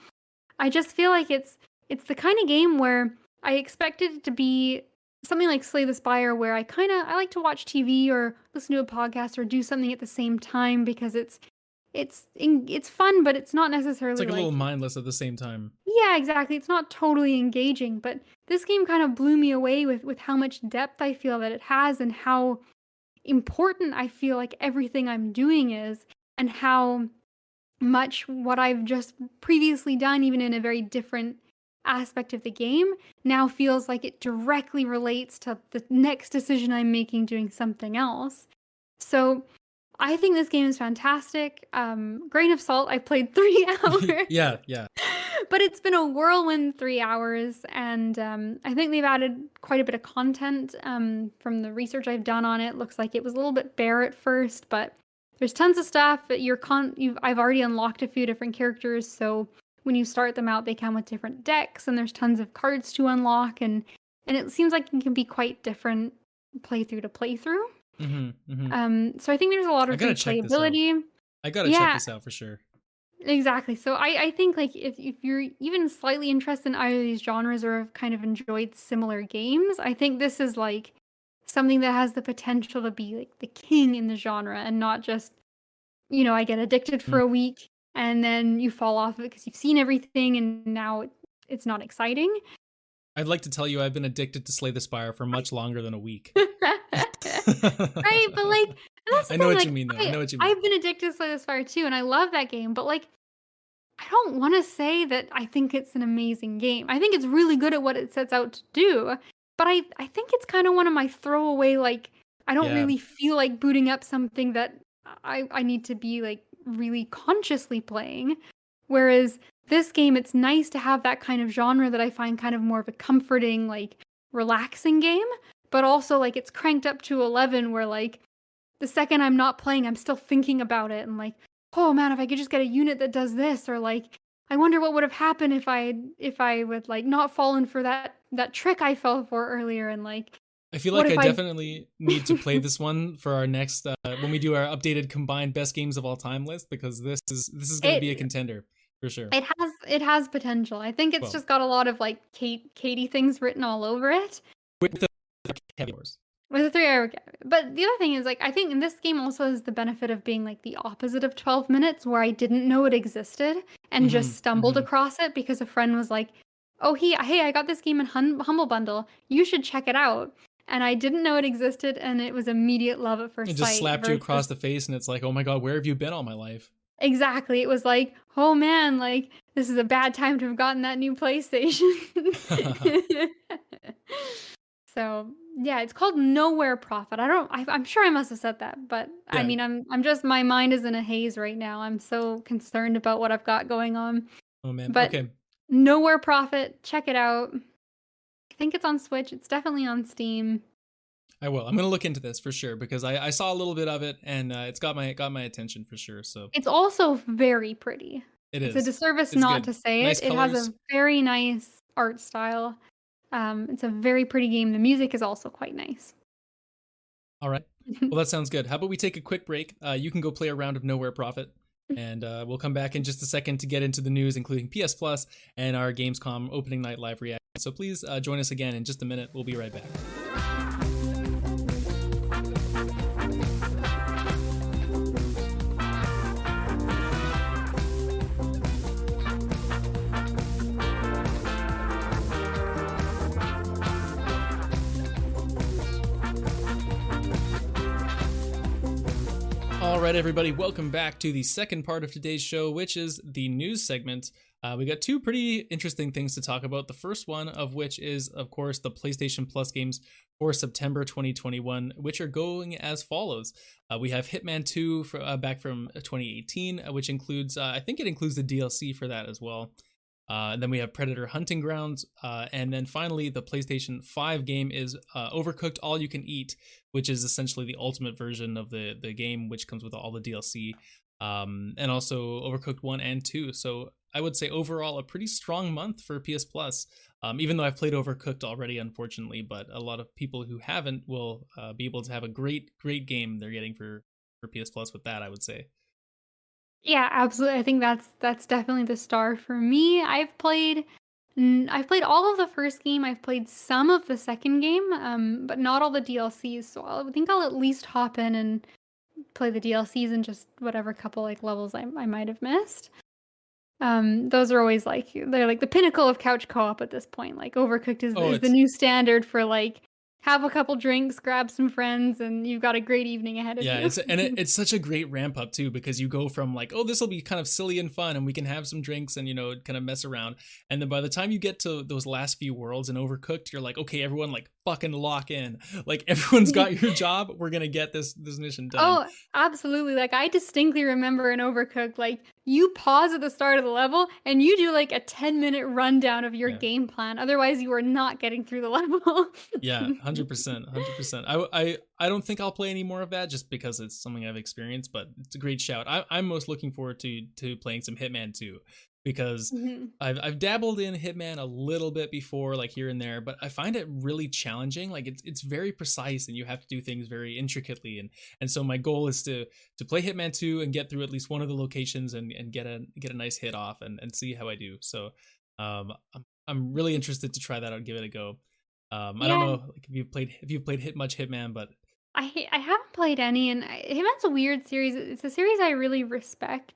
I just feel like it's it's the kind of game where I expected it to be something like Slay the Spire, where I like to watch TV or listen to a podcast or do something at the same time because it's fun, but it's not It's necessarily like a little like, mindless at the same time. yeah, exactly. It's not totally engaging, but this game kind of blew me away with how much depth I feel that it has and how important I feel like everything I'm doing is, and how much what I've just previously done, even in a very different aspect of the game, now feels like it directly relates to the next decision I'm making doing something else. So I think this game is fantastic. Grain of salt, I played 3 hours. Yeah, yeah. But it's been a whirlwind 3 hours, and I think they've added quite a bit of content. From the research I've done on it, looks like it was a little bit bare at first, but there's tons of stuff. I've already unlocked a few different characters, so when you start them out, they come with different decks, and there's tons of cards to unlock, and it seems like it can be quite different playthrough to playthrough. So I think there's a lot of replayability. I gotta check this out for sure. Exactly. So I think like if you're even slightly interested in either of these genres or have kind of enjoyed similar games, I think this is like something that has the potential to be like the king in the genre and not just, I get addicted for a week and then you fall off of it because you've seen everything and now it's not exciting. I'd like to tell you I've been addicted to Slay the Spire for much longer than a week. Right, but like, that's the I know thing, what like, you mean though. I know what you mean. I've been addicted to Slay the Spire too, and I love that game, but like, I don't want to say that I think it's an amazing game. I think it's really good at what it sets out to do, but I think it's kind of one of my throwaway, like, I don't really feel like booting up something that I need to be like really consciously playing. Whereas this game, it's nice to have that kind of genre that I find kind of more of a comforting, like, relaxing game, but also like it's cranked up to 11 where like the second I'm not playing, I'm still thinking about it and like, oh man, if I could just get a unit that does this, or like, I wonder what would have happened if I would like not fallen for that trick I fell for earlier, and like, I feel like I definitely need to play this one for our next when we do our updated combined best games of all time list, because this is going to be a contender for sure. It has potential. I think it's just got a lot of like Katie things written all over it. With the categories. With a 3 hour, but the other thing is like I think in this game also has the benefit of being like the opposite of 12 minutes, where I didn't know it existed and just stumbled across it because a friend was like, "Oh, hey, I got this game in Humble Bundle. You should check it out." And I didn't know it existed, and it was immediate love at first sight. It just slapped you across the face, and it's like, oh my god, where have you been all my life? Exactly. It was like, oh man, like this is a bad time to have gotten that new PlayStation. So yeah, it's called Nowhere Prophet. I'm sure I must have said that, but yeah. I mean, I'm just, my mind is in a haze right now. I'm so concerned about what I've got going on. Oh man. But okay. Nowhere Prophet, check it out. I think it's on Switch. It's definitely on Steam. I will. I'm gonna look into this for sure, because I saw a little bit of it and it's got my attention for sure. So it's also very pretty. It's a disservice not to say it. It has a very nice art style. It's a very pretty game. The music is also quite nice. All right. Well, that sounds good. How about we take a quick break? You can go play a round of Nowhere Prophet, and we'll come back in just a second to get into the news, including PS Plus and our Gamescom Opening Night live reaction. So please join us again in just a minute. We'll be right back. All right, everybody, welcome back to the second part of today's show, which is the news segment. We got two pretty interesting things to talk about. The first one of which is, of course, the PlayStation Plus games for September 2021, which are going as follows. We have Hitman 2 back from 2018, which includes, I think it includes the DLC for that as well. And then we have Predator Hunting Grounds. And then finally, the PlayStation 5 game is Overcooked All You Can Eat, which is essentially the ultimate version of the game, which comes with all the DLC. And also Overcooked 1 and 2. So I would say overall a pretty strong month for PS Plus, even though I've played Overcooked already, unfortunately. But a lot of people who haven't will be able to have a great game they're getting for PS Plus with that, I would say. Yeah, absolutely. I think that's definitely the star for me. I've played I've played all of the first game. I've played some of the second game, but not all the DLCs. So I think I'll at least hop in and play the DLCs and just whatever couple like levels I might have missed. Those are always like they're like the pinnacle of couch co-op at this point. Like Overcooked Oh, is the it's new standard for like have a couple drinks, grab some friends, and you've got a great evening ahead of yeah, you. it's such a great ramp up too, because you go from like, oh, this will be kind of silly and fun and we can have some drinks and kind of mess around, and then by the time you get to those last few worlds in Overcooked, you're like, okay, everyone, like fucking lock in, like everyone's got your job, we're gonna get this mission done. Oh, absolutely. Like I distinctly remember in Overcooked, like you pause at the start of the level and you do like a 10-minute rundown of your Yeah. game plan. Otherwise, you are not getting through the level. Yeah, 100%, 100%. I don't think I'll play any more of that just because it's something I've experienced, but it's a great shout. I'm most looking forward to playing some Hitman 2, because Mhm. I've dabbled in Hitman a little bit before, like here and there, but I find it really challenging. Like it's very precise and you have to do things very intricately, and so my goal is to play Hitman 2 and get through at least one of the locations and get a nice hit off and see how I do. So I'm really interested to try that out and give it a go. I don't Yeah, know, like, if you've played much Hitman, but I haven't played any, and Hitman's a weird series. It's a series I really respect,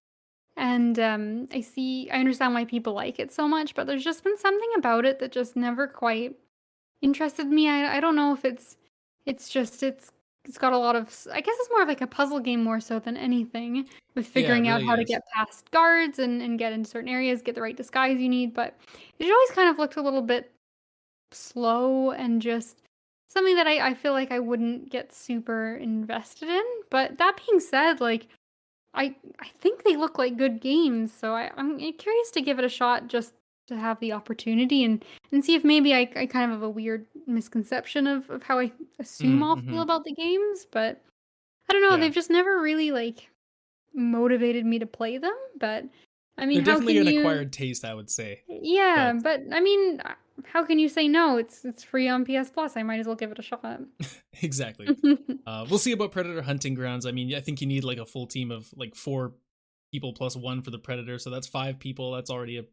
and I understand why people like it so much, but there's just been something about it that just never quite interested me. I don't know if it's just it's got a lot of I guess it's more of like a puzzle game more so than anything with yeah, it figuring out really how to is. get past guards and get into certain areas, get the right disguise you need, but it always kind of looked a little bit slow and just something that I feel like I wouldn't get super invested in. But that being said, like I think they look like good games, so I'm curious to give it a shot just to have the opportunity and see if maybe I kind of have a weird misconception of how I assume I'll feel Mm-hmm. about the games, but I don't know, Yeah, they've just never really like motivated me to play them, but I mean, they're how definitely can an you acquired taste, I would say, yeah, but but I mean, how can you say no? It's free on PS Plus. I might as well give it a shot. exactly. We'll see about Predator Hunting Grounds. I mean, I think you need like a full team of like 4 people plus one for the Predator, so that's 5 people. That's already a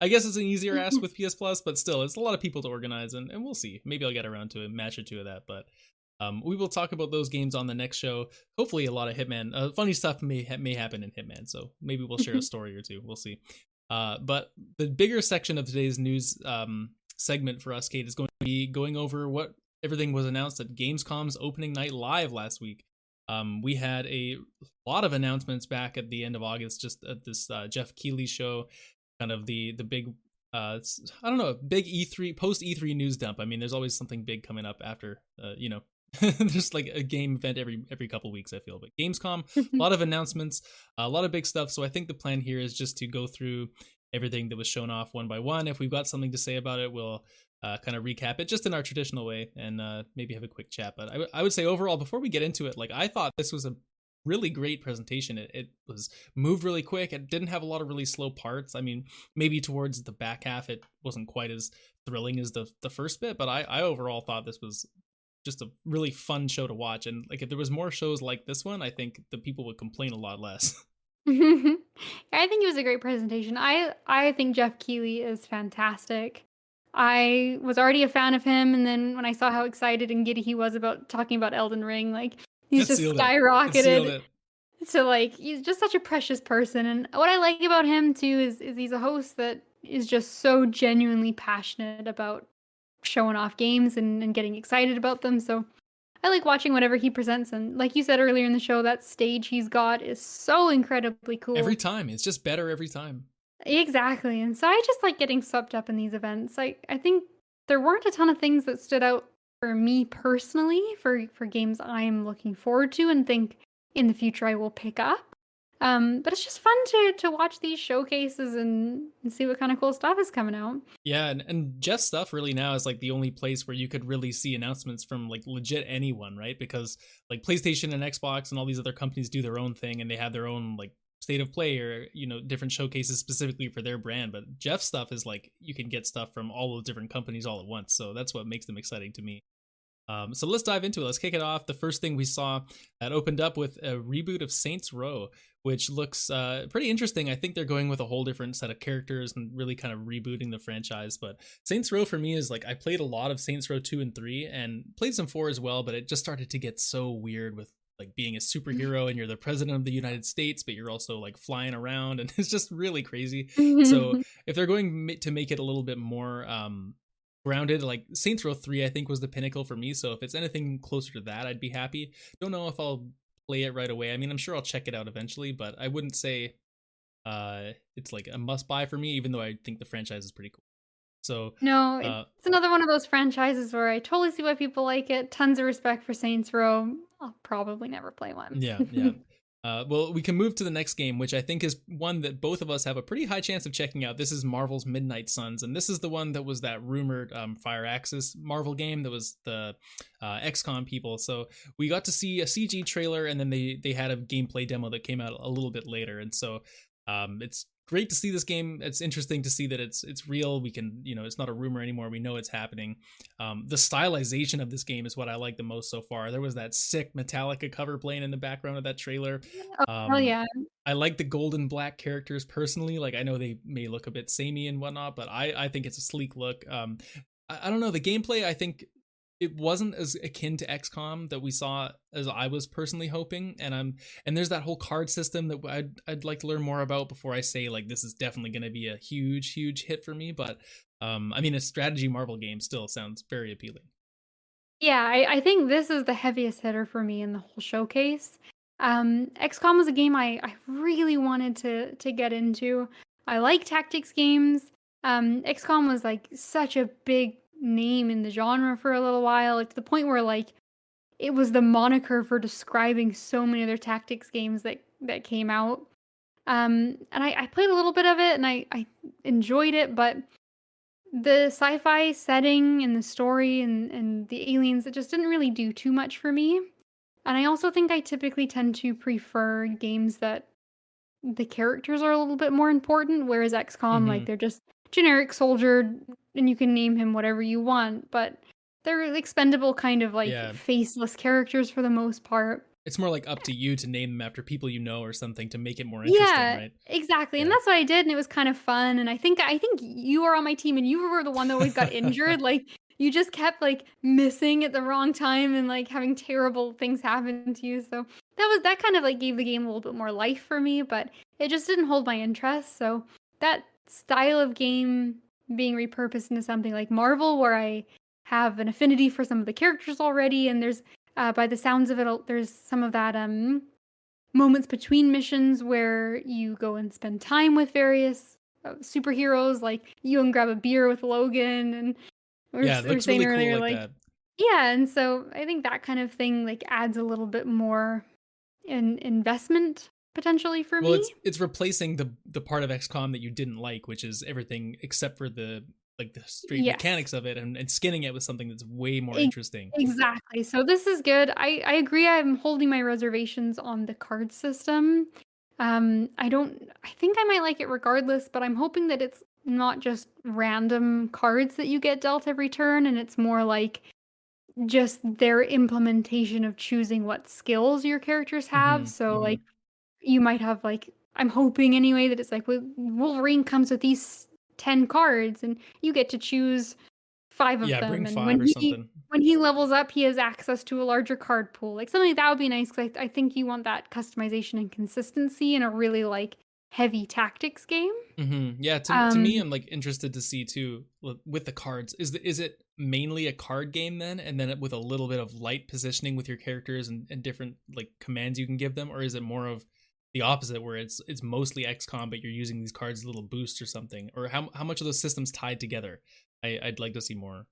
I guess it's an easier ask with PS Plus, but still, it's a lot of people to organize, and we'll see. Maybe I'll get around to a match or two of that, but we will talk about those games on the next show. Hopefully, a lot of Hitman, funny stuff may happen in Hitman, so maybe we'll share a story or two. We'll see. But the bigger section of today's news segment for us, Kate, is going to be going over what everything was announced at Gamescom's opening night live last week. We had a lot of announcements back at the end of August, just at this Jeff Keighley show, kind of the big I don't know, big E3 post E3 news dump. I mean, there's always something big coming up after there's like a game event every couple weeks, I feel. But Gamescom, a lot of announcements, a lot of big stuff. So I think the plan here is just to go through everything that was shown off one by one. If we've got something to say about it, we'll kind of recap it just in our traditional way and maybe have a quick chat. But I would say overall, before we get into it, like I thought this was a really great presentation. It was moved really quick. It didn't have a lot of really slow parts. I mean, maybe towards the back half, it wasn't quite as thrilling as the first bit, but I overall thought this was just a really fun show to watch. And like if there was more shows like this one, I think the people would complain a lot less. I think it was a great presentation. I think Jeff Keighley is fantastic. I was already a fan of him, and then when I saw how excited and giddy he was about talking about Elden Ring, like he's It just sealed it. It sealed skyrocketed it. to like he's just such a precious person. And what I like about him too is he's a host that is just so genuinely passionate about showing off games and getting excited about them. So I like watching whatever he presents, and like you said earlier in the show, that stage he's got is so incredibly Every cool. time. It's just better every time. Exactly, and so I just like getting swept up in these events. I think there weren't a ton of things that stood out for me personally for games I'm looking forward to and think in the future I will pick up. But it's just fun to watch these showcases and see what kind of cool stuff is coming out. Yeah, and Jeff's stuff really now is like the only place where you could really see announcements from like legit anyone, right? Because like PlayStation and Xbox and all these other companies do their own thing and they have their own like state of play or different showcases specifically for their brand. But Jeff's stuff is like you can get stuff from all those different companies all at once, so that's what makes them exciting to me. So let's dive into it. Let's kick it off. The first thing we saw that opened up with a reboot of Saints Row, which looks pretty interesting. I think they're going with a whole different set of characters and really kind of rebooting the franchise. But Saints Row for me is like, I played a lot of Saints Row 2 and 3 and played some 4 as well, but it just started to get so weird with like being a superhero and you're the president of the United States, but you're also like flying around, and it's just really crazy. So if they're going to make it a little bit more grounded, like Saints Row 3 I think was the pinnacle for me, so if it's anything closer to that, I'd be happy. Don't know if I'll play it right away. I mean, I'm sure I'll check it out eventually, but I wouldn't say it's like a must buy for me, even though I think the franchise is pretty cool. So No, it's another one of those franchises where I totally see why people like it. Tons of respect for Saints Row. I'll probably never play one. yeah. Well, we can move to the next game, which I think is one that both of us have a pretty high chance of checking out. This is Marvel's Midnight Suns, and this is the one that was that rumored Fire Axis Marvel game that was the XCOM people. So we got to see a CG trailer, and then they had a gameplay demo that came out a little bit later, and so it's great to see this game. It's interesting to see that it's real. We can, it's not a rumor anymore. We know it's happening. The stylization of this game is what I like the most so far. There was that sick Metallica cover playing in the background of that trailer. Oh yeah. I like the gold and black characters personally. Like, I know they may look a bit samey and whatnot, but I think it's a sleek look. I don't know, the gameplay, I think it wasn't as akin to XCOM that we saw as I was personally hoping, and there's that whole card system that I'd like to learn more about before I say like this is definitely going to be a huge hit for me. But I mean, a strategy Marvel game still sounds very appealing. Yeah, I think this is the heaviest hitter for me in the whole showcase. XCOM was a game I really wanted to get into. I like tactics games. XCOM was like such a big name in the genre for a little while, like to the point where like it was the moniker for describing so many other tactics games that came out. And I played a little bit of it and I enjoyed it, but the sci-fi setting and the story and the aliens, it just didn't really do too much for me. And I also think I typically tend to prefer games that the characters are a little bit more important, whereas XCOM, like, they're just generic soldier and you can name him whatever you want, but they're expendable kind of like faceless characters for the most part. It's more like up to you to name them after people you know or something to make it more interesting, right? Exactly. Yeah. And that's what I did, and it was kind of fun. And I think you were on my team and you were the one that always got injured. Like, you just kept like missing at the wrong time and like having terrible things happen to you. So that kind of like gave the game a little bit more life for me, but it just didn't hold my interest. So that style of game being repurposed into something like Marvel, where I have an affinity for some of the characters already, and there's by the sounds of it, there's some of that moments between missions where you go and spend time with various superheroes, like you go and grab a beer with Logan, and it looks really cool like that. Yeah, and so I think that kind of thing like adds a little bit more investment potentially for me. Well, it's replacing the part of XCOM that you didn't like, which is everything except for the straight mechanics of it, and skinning it with something that's way more interesting. Exactly. So this is good. I agree. I'm holding my reservations on the card system. I think I might like it regardless, but I'm hoping that it's not just random cards that you get dealt every turn, and it's more like just their implementation of choosing what skills your characters have. So like you might have like, I'm hoping anyway that it's like Wolverine comes with these 10 cards and you get to choose 5 of them. Bring and 5 or something. When he levels up, he has access to a larger card pool. Like something like that would be nice, because I think you want that customization and consistency in a really like heavy tactics game. Yeah, to me, I'm like interested to see too with the cards. Is it mainly a card game then, and then with a little bit of light positioning with your characters and different like commands you can give them, or is it more of the opposite, where it's mostly XCOM, but you're using these cards as little boosts or something? Or how much of those systems tied together? I'd like to see more.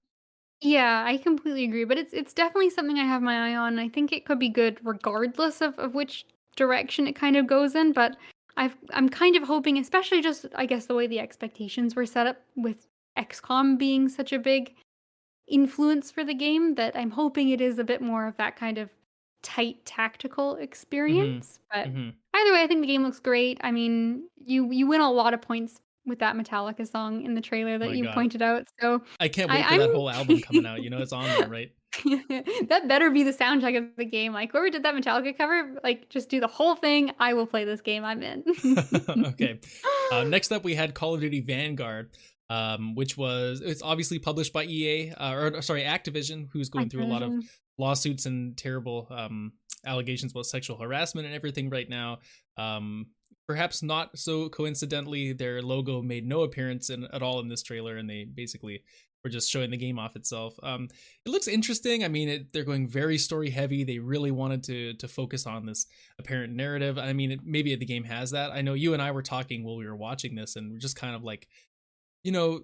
Yeah, I completely agree, but it's definitely something I have my eye on. I think it could be good regardless of which direction it kind of goes in, but I'm kind of hoping, especially just I guess the way the expectations were set up with XCOM being such a big influence for the game, that I'm hoping it is a bit more of that kind of tight tactical experience. But either way, I think the game looks great. I mean, you win a lot of points with that Metallica song in the trailer that you pointed out. So I can't wait for that whole album coming out. It's on there, right? That better be the soundtrack of the game. Like whoever did that Metallica cover, like just do the whole thing. I will play this game. I'm in. Okay. Next up, we had Call of Duty Vanguard, which it's obviously published by EA, or sorry, Activision, who's going through a lot of Activision. lawsuits and terrible allegations about sexual harassment and everything right now. Perhaps not so coincidentally, their logo made no appearance at all in this trailer, and they basically were just showing the game off itself. It looks interesting. I mean, they're going very story heavy. They really wanted to focus on this apparent narrative. I mean, maybe the game has that. I know you and I were talking while we were watching this, and we're just kind of like, you know,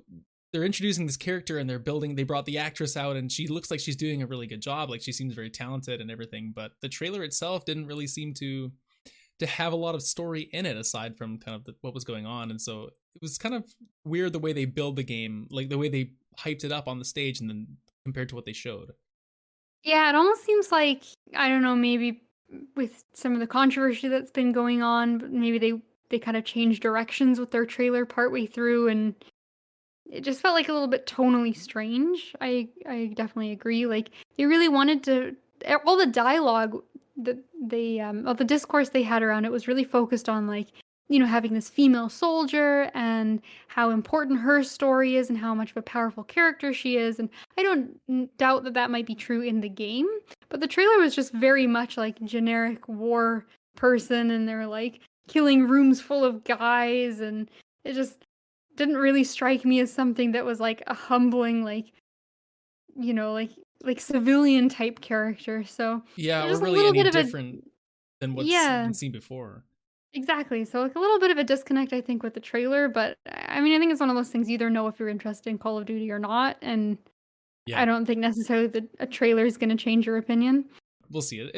they're introducing this character and they brought the actress out, and she looks like she's doing a really good job. Like she seems very talented and everything, but the trailer itself didn't really seem to have a lot of story in it aside from kind of what was going on. And so it was kind of weird the way they build the game, like the way they hyped it up on the stage and then compared to what they showed. Yeah, it almost seems like, I don't know, maybe with some of the controversy that's been going on, but maybe they kind of changed directions with their trailer partway through, and it just felt like a little bit tonally strange. I definitely agree. Like they really wanted to, all the dialogue that they all the discourse they had around it was really focused on, like, having this female soldier and how important her story is and how much of a powerful character she is. And I don't doubt that that might be true in the game, but the trailer was just very much like generic war person, and they're like killing rooms full of guys, and it just didn't really strike me as something that was like a humbling, like, like civilian type character. So Yeah, there's or just a really little any bit of a, different than what's yeah, been seen before. exactly. So like a little bit of a disconnect, I think, with the trailer. But I mean, I think it's one of those things, you either know if you're interested in Call of Duty or not, and Yeah, I don't think necessarily that a trailer is going to change your opinion. we'll see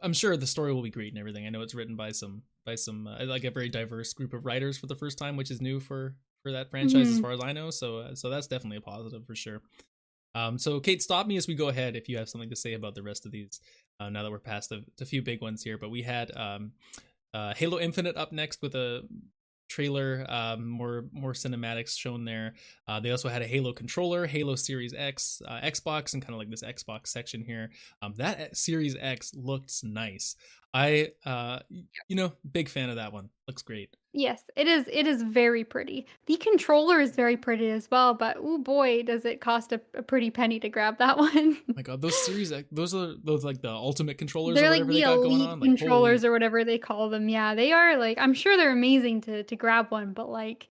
I'm sure the story will be great and everything. I know it's written by some like a very diverse group of writers for the first time, which is new for that franchise as Hmm. far as I know. So that's definitely a positive for sure. So Kate, stop me as we go ahead if you have something to say about the rest of these. Now that we're past the few big ones here, but we had Halo Infinite up next with a trailer, more cinematics shown there. They also had a Halo controller, Halo Series X, Xbox, and kind of like this Xbox section here. That Series X looks nice. Big fan of that one. Looks great. Yes, it is. It is very pretty. The controller is very pretty as well, but oh boy, does it cost a pretty penny to grab that one. My God, those Series X, those are those like the ultimate controllers or They're like whatever they the got going elite on. Like controllers holy. or whatever they call them. Yeah, they are, like, I'm sure they're amazing to grab one, but like,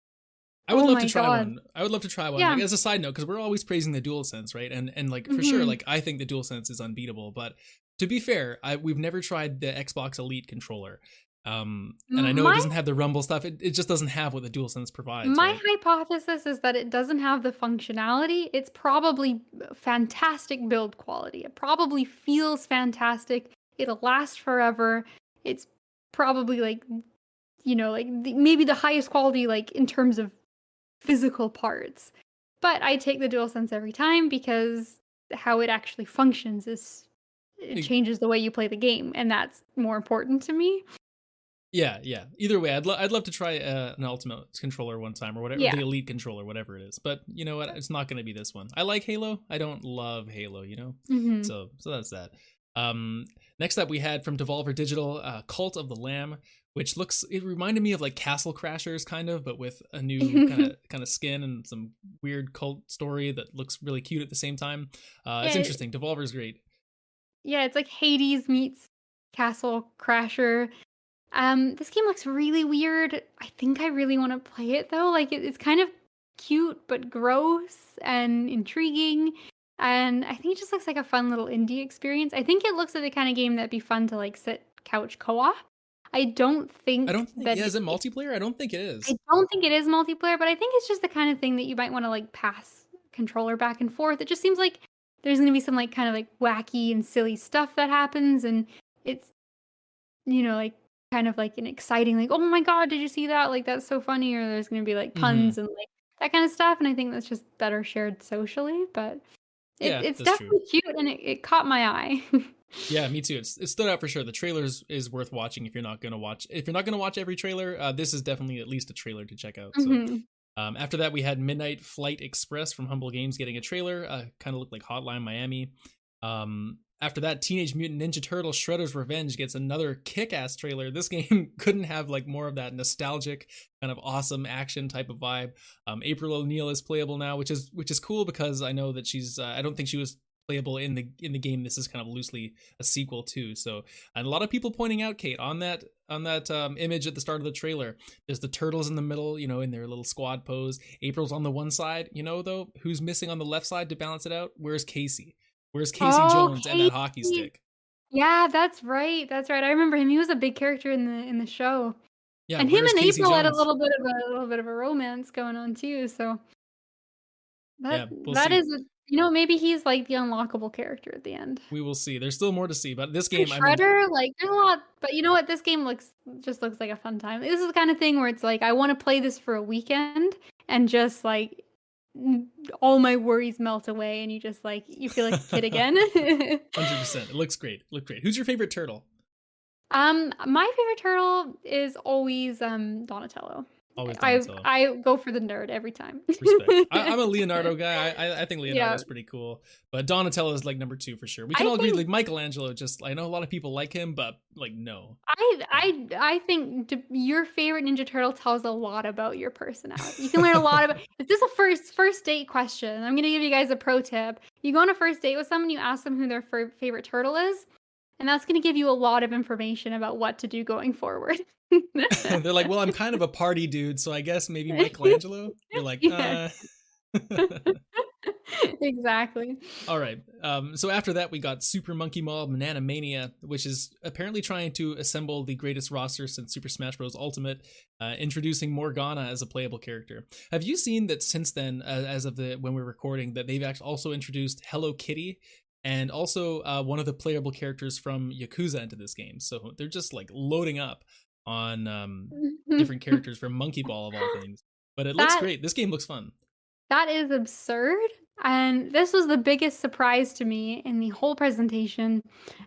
I would oh love to my try god. one. I would love to try one. Yeah. Like as a side note, because we're always praising the DualSense, right? And like for sure, Mhm. like I think the DualSense is unbeatable. But to be fair, we've never tried the Xbox Elite controller. And I know it My doesn't have the rumble stuff. It just doesn't have what the DualSense provides, my right? hypothesis is that it doesn't have the functionality. It's probably fantastic build quality. It probably feels fantastic. It'll last forever. It's probably like, like maybe the highest quality, like in terms of physical parts. But I take the DualSense every time because how it actually functions is, it It- changes the way you play the game, and that's more important to me. yeah, yeah. Either way, I'd love to try an Ultimate controller one time or whatever, Yeah. the Elite controller, whatever it is. But you know what? It's not going to be this one. I like Halo. I don't love Halo. Hmm. So that's that. Um, Next up, we had from Devolver Digital, Cult of the Lamb, which it reminded me of like Castle Crashers kind of, but with a new kind of skin and some weird cult story that looks really cute at the same time. It's Yeah, interesting. Devolver's great. yeah, it's like Hades meets Castle Crasher. This game looks really weird. I think I really want to play it though. Like it's kind of cute but gross and intriguing. And I think it just looks like a fun little indie experience. I think it looks like the kind of game that'd be fun to like sit couch co-op. I don't I think don't think, that yeah, is it multiplayer? I don't think it I is. don't think it is multiplayer, but I think it's just the kind of thing that you might want to like pass controller back and forth. It just seems like there's going to be some like kind of like wacky and silly stuff that happens, and it's, like kind of like an exciting, like, oh my god, did you see that? Like that's so funny. Or there's going to be like Mm-hmm. puns and like that kind of stuff, and I think that's just better shared socially. But Yeah, it's that's true. definitely cute, and it caught my eye. Yeah, me too. It stood out for sure. The trailer is worth watching if you're not gonna watch. If you're not gonna watch every trailer, this is definitely at least a trailer to check out. So Hmm. after that, we had Midnight Flight Express from Humble Games getting a trailer. Kind of looked like Hotline Miami. After that, Teenage Mutant Ninja Turtles Shredder's Revenge gets another kick-ass trailer. This game couldn't have like more of that nostalgic kind of awesome action type of vibe. April O'Neil is playable now, which is cool because I know that she's I don't think she was playable in the game. This is kind of loosely a sequel too. So, and a lot of people pointing out, Kate, on that image at the start of the trailer, there's the turtles in the middle, you know, in their little squad pose. April's on the one side, you know, though, who's missing on the left side to balance it out? Where's Casey? Where's Casey Jones and that hockey stick? Yeah, that's right. That's right. I remember him. He was a big character in the show. Yeah, and him and Casey April Jones? had a little bit of a romance going on too. So yeah, we'll that see. is, you know, maybe he's like the unlockable character at the end. We will see. There's still more to see, but this game, Shredder, like there's a lot, but you know what? This game just looks like a fun time. This is the kind of thing where it's like I want to play this for a weekend and just like all my worries melt away, and you just like you feel like a kid again. 100%. It looks great. Who's your favorite turtle? My favorite turtle is always Donatello. Always Donatello. I go for the nerd every time. Respect. I'm a Leonardo guy. I think Leonardo's pretty cool, but Donatello is like number 2 for sure. We can all agree. Like Michelangelo, just I know a lot of people like him, but like no. I think your favorite Ninja Turtle tells a lot about your personality. You can learn a lot about. If this is a first date question, I'm gonna give you guys a pro tip. You go on a first date with someone, you ask them who their favorite turtle is, and that's gonna give you a lot of information about what to do going forward. They're like, well, I'm kind of a party dude, so I guess maybe Michelangelo. You're like, Exactly. All right. So after that, we got Super Monkey Ball Banana Mania, which is apparently trying to assemble the greatest roster since Super Smash Bros. Ultimate, introducing Morgana as a playable character. Have you seen that since then, as of when we're recording, that they've actually also introduced Hello Kitty and also one of the playable characters from Yakuza into this game? So they're just like loading up on different characters from Monkey Ball of all things. But it looks great. This game looks fun. That is absurd. And this was the biggest surprise to me in the whole presentation.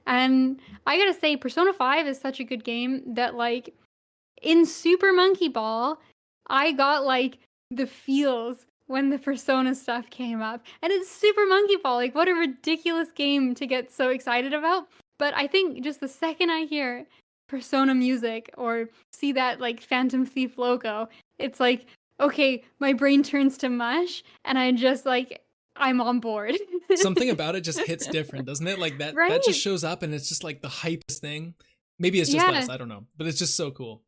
And I gotta say, Persona 5 is such a good game that, like, in Super Monkey Ball, I got, like, the feels when the Persona stuff came up. And it's Super Monkey Ball. Like, what a ridiculous game to get so excited about. But I think just the second I hear Persona music or see that, like, Phantom Thief logo, it's like, okay, my brain turns to mush, and I just like I'm on board. Something about it just hits different, doesn't it? Like that just shows up, and it's just like the hypest thing. Maybe it's just us, I don't know, but it's just so cool.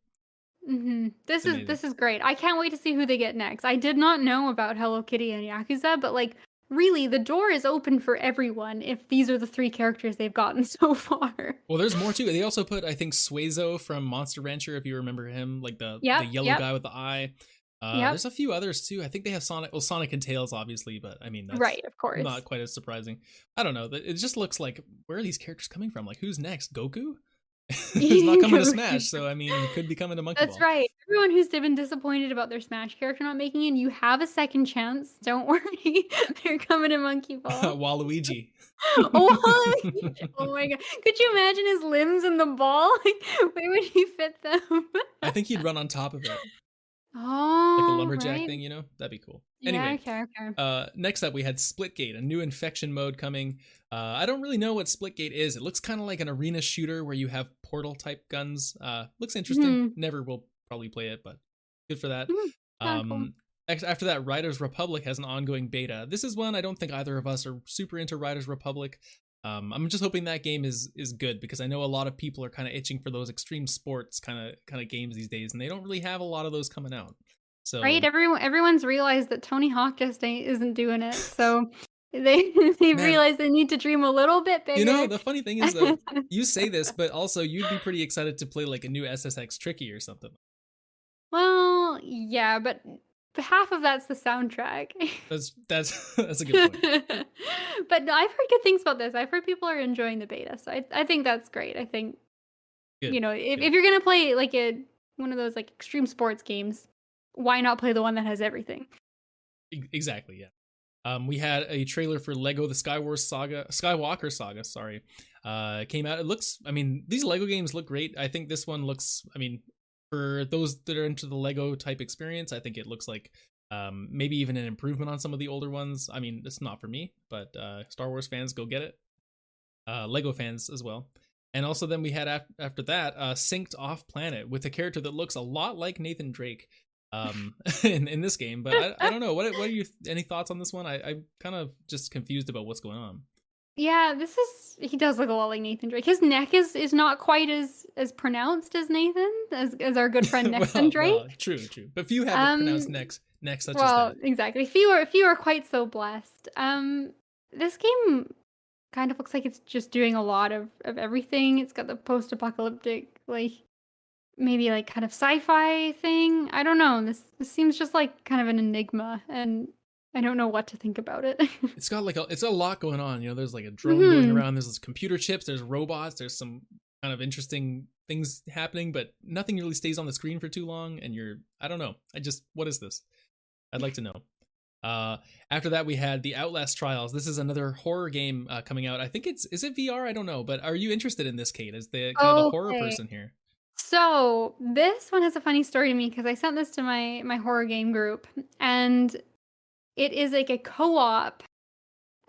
Mm-hmm. This is great. I can't wait to see who they get next. I did not know about Hello Kitty and Yakuza, but like really, the door is open for everyone if these are the 3 characters they've gotten so far. Well, there's more too. They also put, I think, Suezo from Monster Rancher, if you remember him, like the yellow guy with the eye. There's a few others too. I think they have Sonic and Tails, obviously, but I mean, that's right, of course, not quite as surprising. I don't know. It just looks like, where are these characters coming from? Like, who's next? Goku? He's not coming to Smash, so I mean, he could be coming to Monkey Ball. That's right. Everyone who's been disappointed about their Smash character not making it, you have a second chance. Don't worry, they're coming to Monkey Ball. Waluigi. Waluigi. Oh my god! Could you imagine his limbs in the ball? Like, where would he fit them? I think he'd run on top of it. Oh, like a lumberjack thing, you know? That'd be cool. Anyway, okay. Next up, we had Splitgate, a new infection mode coming. I don't really know what Splitgate is. It looks kind of like an arena shooter where you have portal-type guns. Looks interesting. Never will probably play it, but good for that. Cool. After that, Riders Republic has an ongoing beta. This is one I don't think either of us are super into Riders Republic. I'm just hoping that game is good because I know a lot of people are kind of itching for those extreme sports kind of games these days, and they don't really have a lot of those coming out. So right, everyone's realized that Tony Hawk just isn't doing it, so they realized they need to dream a little bit bigger. You know, the funny thing is though, you say this, but also you'd be pretty excited to play like a new SSX Tricky or something. Well, yeah, but half of that's the soundtrack. That's a good point. But no, I've heard good things about this. I've heard people are enjoying the beta, so I think that's great. I think good. You know, if you're gonna play like one of those like extreme sports games, why not play the one that has everything? Exactly, yeah. We had a trailer for Lego the Skywalker Saga, sorry. Came out. It looks, I mean, these Lego games look great. I think this one looks, I mean, for those that are into the Lego type experience, I think it looks like maybe even an improvement on some of the older ones. I mean, it's not for me, but Star Wars fans, go get it. Lego fans as well. And also then we had after that Synced Off Planet with a character that looks a lot like Nathan Drake in this game. But I don't know. What are you, any thoughts on this one? I'm kind of just confused about what's going on. Yeah, he does look a lot like Nathan Drake. His neck is not quite as pronounced as Nathan, as our good friend Nathan Drake. True. But few have it pronounced neck such as that. Exactly. Few are quite so blessed. This game kind of looks like it's just doing a lot of everything. It's got the post-apocalyptic, like, maybe like kind of sci-fi thing. I don't know. This seems just like kind of an enigma, and I don't know what to think about it. It's got like it's a lot going on. You know, there's like a drone going around. There's computer chips. There's robots. There's some kind of interesting things happening, but nothing really stays on the screen for too long. And I don't know. What is this? I'd like to know. After that, we had the Outlast Trials. This is another horror game coming out. I think is it VR? I don't know. But are you interested in this, Kate, as the kind of the horror person here? So this one has a funny story to me because I sent this to my horror game group, and it is like a co-op.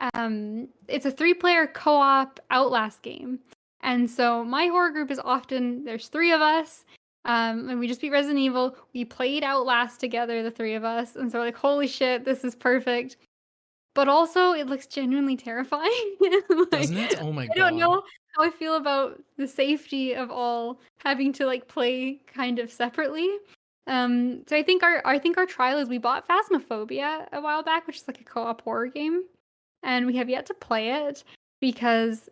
It's a 3-player co-op Outlast game, and so my horror group is often there's 3 of us. And we just beat Resident Evil. We played Outlast together, the 3 of us, and so we're like, holy shit, this is perfect. But also, it looks genuinely terrifying. Like, doesn't it? Oh my god! I don't know how I feel about the safety of all having to like play kind of separately. So I think our trial is we bought Phasmophobia a while back, which is like a co-op horror game, and we have yet to play it because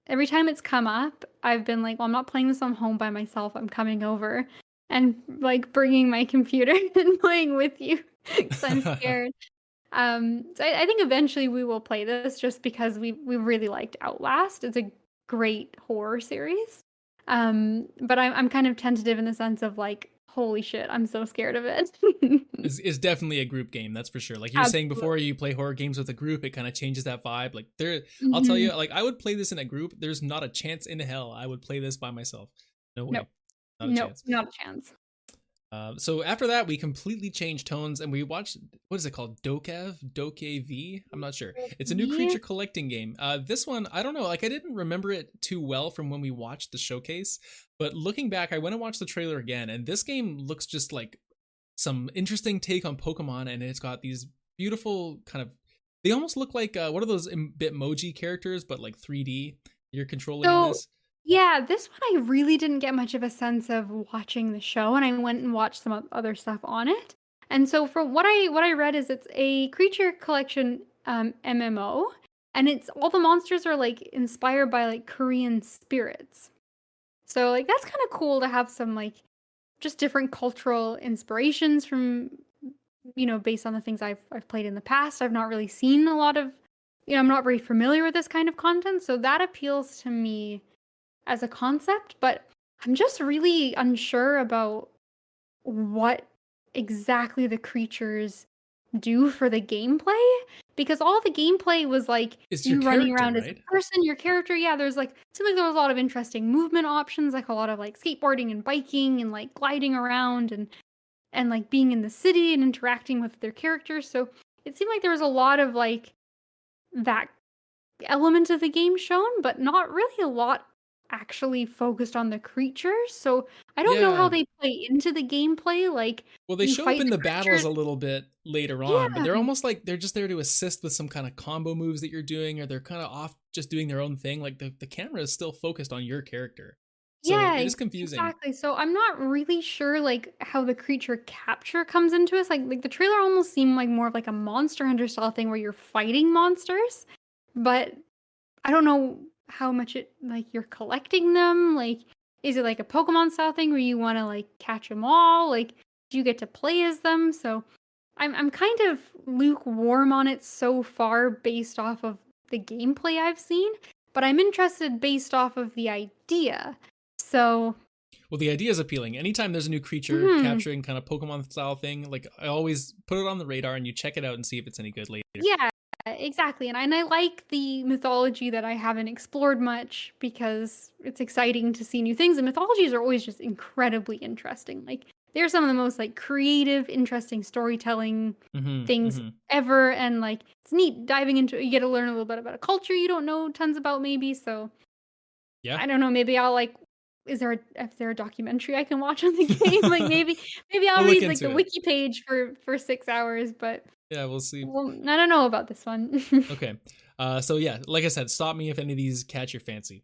every time it's come up, I've been like, well, I'm not playing this on home by myself. I'm coming over and like bringing my computer and playing with you because I'm scared. So I think eventually we will play this just because we really liked Outlast. It's a great horror series. But I'm kind of tentative in the sense of like, holy shit, I'm so scared of it. It's definitely a group game, that's for sure. Like you were saying before, you play horror games with a group, it kind of changes that vibe. Like I'll tell you, like I would play this in a group. There's not a chance in hell I would play this by myself. No way. Not a chance. So after that, we completely changed tones and we watched, what is it called? Dokev? I'm not sure. It's a new creature collecting game. This one, I don't know, like I didn't remember it too well from when we watched the showcase, but looking back, I went and watched the trailer again, and this game looks just like some interesting take on Pokemon, and it's got these beautiful kind of, they almost look like, what are those Bitmoji characters, but like 3D you're controlling in this? Yeah, this one I really didn't get much of a sense of watching the show, and I went and watched some other stuff on it. And so from what I read is it's a creature collection MMO, and it's all the monsters are like inspired by like Korean spirits. So like that's kind of cool to have some like just different cultural inspirations from, you know, based on the things I've played in the past. I've not really seen a lot of, you know, I'm not very familiar with this kind of content, so that appeals to me as a concept, but I'm just really unsure about what exactly the creatures do for the gameplay, because all the gameplay was like you running around as a person, your character. Yeah, there's like seemed like there was a lot of interesting movement options, like a lot of like skateboarding and biking and like gliding around and like being in the city and interacting with their characters. So it seemed like there was a lot of like that element of the game shown, but not really a lot actually focused on the creatures. So I don't know how they play into the gameplay. Like, well, they show up in the battles a little bit later on, but they're almost like they're just there to assist with some kind of combo moves that you're doing, or they're kind of off just doing their own thing. Like the camera is still focused on your character. So it is confusing. Exactly. So I'm not really sure like how the creature capture comes into us. Like the trailer almost seemed like more of like a Monster Hunter style thing where you're fighting monsters, but I don't know how much it like you're collecting them. Like, is it like a Pokemon style thing where you want to like catch them all? Like, do you get to play as them? So I'm kind of lukewarm on it so far based off of the gameplay I've seen, but I'm interested based off of the idea. So well, the idea is appealing. Anytime there's a new creature capturing kind of Pokemon style thing, like I always put it on the radar and you check it out and see if it's any good later. Yeah. Exactly, and I like the mythology that I haven't explored much because it's exciting to see new things, and mythologies are always just incredibly interesting. Like they're some of the most like creative, interesting storytelling Mm-hmm. things Mm-hmm. ever, and like it's neat diving into it. You get to learn a little bit about a culture you don't know tons about maybe. So Yeah. I don't know, maybe I'll like is there a documentary I can watch on the game? Like maybe I'll We'll look read like the into it. wiki page for 6 hours, but Yeah, we'll see. well, I don't know about this one. Okay. So yeah, like I said, stop me if any of these catch your fancy.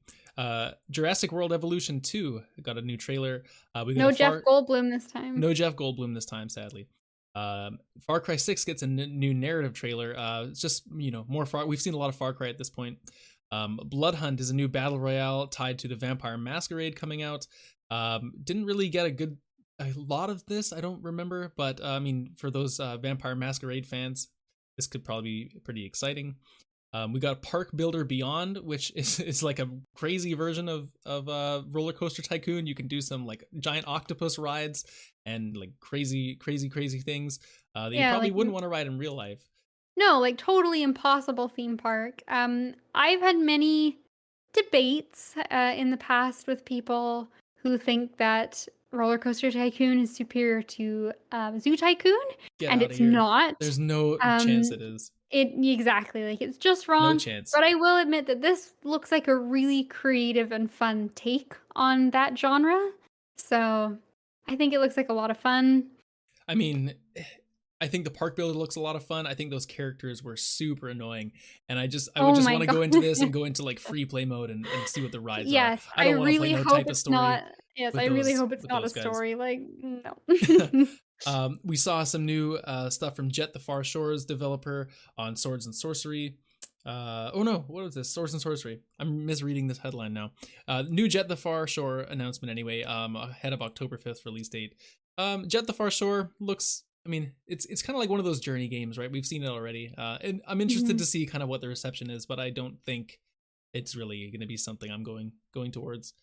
Jurassic World Evolution 2 got a new trailer. We got No a Jeff Goldblum this time. no Jeff Goldblum this time, sadly. Far Cry 6 gets a new narrative trailer. It's just, more we've seen a lot of Far Cry at this point. Blood Hunt is a new battle royale tied to the Vampire Masquerade coming out. Didn't really get a lot of this, I don't remember, but I mean, for those Vampire Masquerade fans, this could probably be pretty exciting. We got Park Builder Beyond, which is like a crazy version of Roller Coaster Tycoon. You can do some like giant octopus rides and like crazy things that you probably like wouldn't want to ride in real life. no, like totally impossible theme park. I've had many debates in the past with people who think that Roller Coaster Tycoon is superior to Zoo Tycoon, Get and out of it's here. not. There's no chance it is. It exactly, like it's just No wrong. chance. But I will admit that this looks like a really creative and fun take on that genre. So I think it looks like a lot of fun. I mean, I think the Park Builder looks a lot of fun. I think those characters were super annoying, and I would Oh just my want to go God. into this and go into like free play mode and see what the rides are. Yes, I I don't want to play really no hope type of it's story not. Yes, with I really those hope it's with not a those guys. story. Like, no. We saw some new stuff from Jet the Far Shores developer on Swords and Sorcery. Oh no, what is this? Swords and Sorcery. I'm misreading this headline now. New Jet the Far Shore announcement anyway, ahead of October 5th release date. Jet the Far Shore looks, I mean, it's kind of like one of those journey games, right? We've seen it already. And I'm interested to see kind of what the reception is, but I don't think it's really going to be something I'm going towards.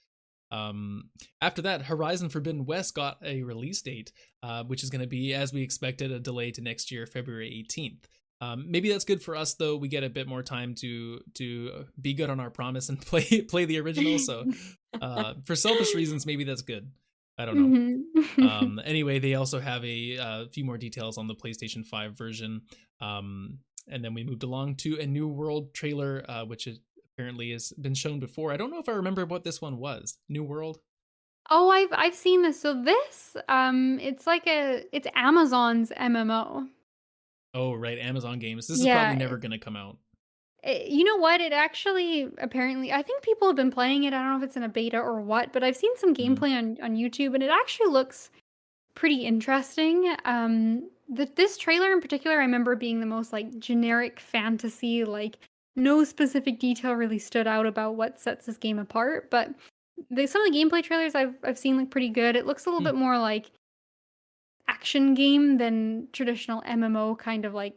After that, Horizon Forbidden West got a release date, which is going to be, as we expected, a delay to next year, February 18th. Maybe that's good for us, though. We get a bit more time to be good on our promise and play the original. So, for selfish reasons, maybe that's good. I don't know. Anyway, they also have a few more details on the PlayStation 5 version. And then we moved along to a New World trailer, which is apparently has been shown before. I don't know if I remember what this one was. New World? Oh, I've seen this. So this, it's Amazon's MMO. Oh, right, Amazon games. This is Yeah. probably never going to come out. You know what? It actually apparently I think people have been playing it. I don't know if it's in a beta or what, but I've seen some gameplay on YouTube, and it actually looks pretty interesting. This trailer in particular, I remember being the most like generic fantasy, like no specific detail really stood out about what sets this game apart. But some of the gameplay trailers I've seen look pretty good. It looks a little bit more like action game than traditional MMO kind of like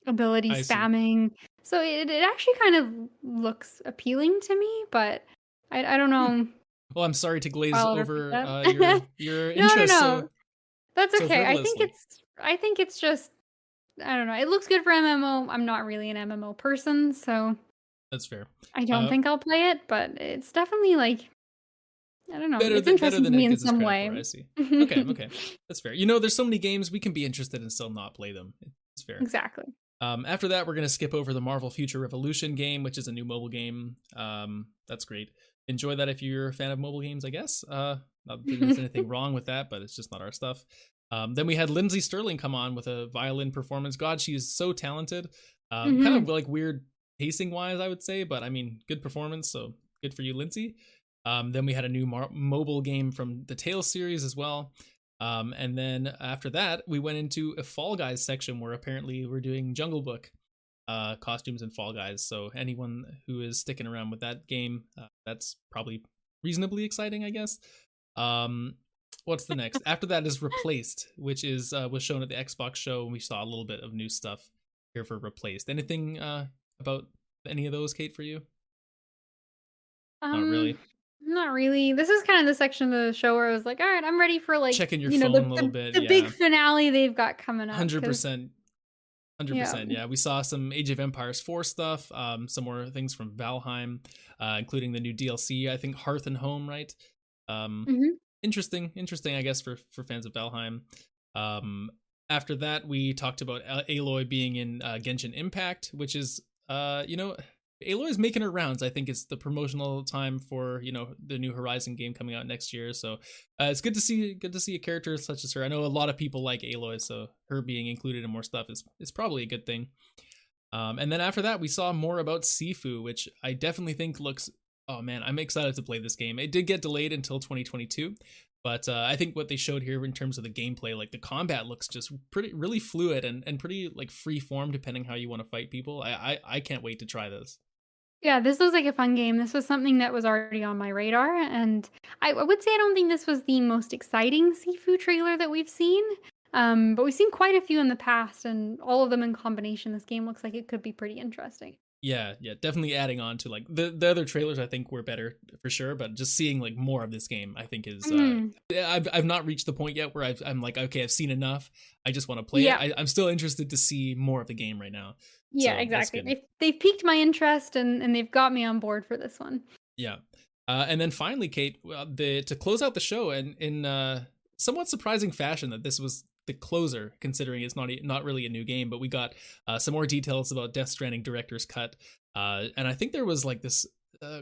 ability spamming. So it actually kind of looks appealing to me, but I don't know. Well, I'm sorry to glaze I'll over repeat your No, interest. no. That's so okay. frivolously. I think it's just I don't know. It looks good for MMO. I'm not really an MMO person, so That's fair. I don't think I'll play it, but it's definitely like I don't know. It's better interesting to than me it in gives us some credit way. for, I see. Okay. That's fair. There's so many games we can be interested and still not play them. It's fair. Exactly. After that, we're going to skip over the Marvel Future Revolution game, which is a new mobile game. That's great. Enjoy that if you're a fan of mobile games, I guess. Not that there's anything wrong with that, but it's just not our stuff. Then we had Lindsay Sterling come on with a violin performance. God, she is so talented. Kind of like weird pacing wise, I would say, but I mean, good performance. So good for you, Lindsay. Then we had a new mobile game from the Tales series as well. And then after that, we went into a Fall Guys section where apparently we're doing Jungle Book costumes and Fall Guys. So anyone who is sticking around with that game, that's probably reasonably exciting, I guess. What's the next? After that is Replaced, which is was shown at the Xbox show, and we saw a little bit of new stuff here for Replaced. Anything about any of those, Kate, for you? Not really. Not really. This is kind of the section of the show where I was like, all right, I'm ready for like checking your phone a little bit. The big finale they've got coming up. 100%. 100%. Yeah, we saw some Age of Empires 4 stuff, some more things from Valheim, including the new DLC, I think Hearth and Home, right? interesting, I guess, for fans of Valheim. Um, After that, we talked about Aloy being in Genshin Impact, which is, Aloy is making her rounds. I think it's the promotional time for the new Horizon game coming out next year. So it's good to see a character such as her. I know a lot of people like Aloy, so her being included in more stuff is probably a good thing. And then after that, we saw more about Sifu, which I definitely think looks. Oh man, I'm excited to play this game. It did get delayed until 2022, but I think what they showed here in terms of the gameplay, like the combat looks just really fluid and pretty like free form depending how you want to fight people. I can't wait to try this. Yeah, this was like a fun game. This was something that was already on my radar, and I would say I don't think this was the most exciting Sifu trailer that we've seen. But we've seen quite a few in the past, and all of them in combination. This game looks like it could be pretty interesting. Yeah, definitely adding on to like the other trailers I think were better for sure, but just seeing like more of this game I think is I've not reached the point yet where I'm like, okay, I've seen enough. I just want to play Yeah. it. I'm still interested to see more of the game right now. Yeah, So that's exactly. good. They've piqued my interest, and they've got me on board for this one. Yeah. And then finally, Kate, to close out the show, and in somewhat surprising fashion, that this was the closer, considering it's not really a new game, but we got some more details about Death Stranding Director's Cut, and I think there was like this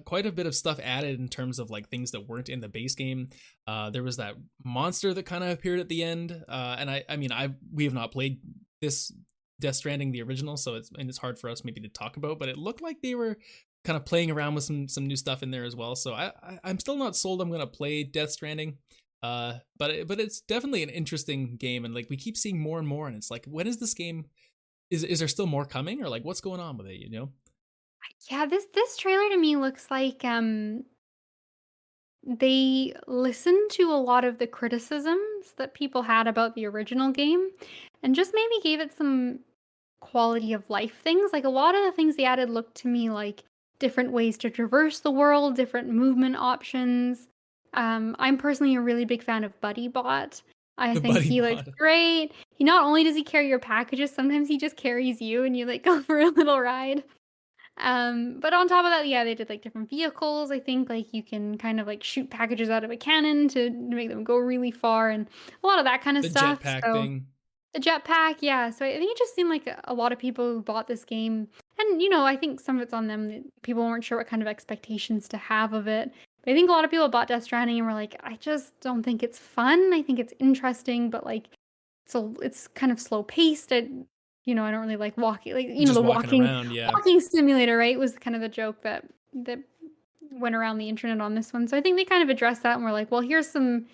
quite a bit of stuff added in terms of like things that weren't in the base game. There was that monster that kind of appeared at the end, and we have not played this Death Stranding the original, so it's hard for us maybe to talk about, but it looked like they were kind of playing around with some new stuff in there as well. So I'm still not sold I'm gonna play Death Stranding. But it's definitely an interesting game, and like we keep seeing more and more, and it's like, when is this game? Is there still more coming, or like what's going on with it? Yeah, this trailer to me looks like they listened to a lot of the criticisms that people had about the original game, and just maybe gave it some quality of life things. Like a lot of the things they added looked to me like different ways to traverse the world, different movement options. I'm personally a really big fan of Buddy Bot. I The think buddy he looks mod. great. He not only does he carry your packages, sometimes he just carries you and you like go for a little ride. But on top of that, yeah, they did like different vehicles. I think like you can kind of like shoot packages out of a cannon to make them go really far and a lot of that kind of The stuff. jetpack So thing. the jetpack, yeah. So I think it just seemed like a lot of people who bought this game, and I think some of it's on them. People weren't sure what kind of expectations to have of it. But I think a lot of people bought Death Stranding and were like, I just don't think it's fun. I think it's interesting, but like, so it's kind of slow paced. I don't really like walking. Like, Just the walking around. Yeah. walking simulator, right? Was kind of the joke that went around the internet on this one. So I think they kind of addressed that and were like, well, here's some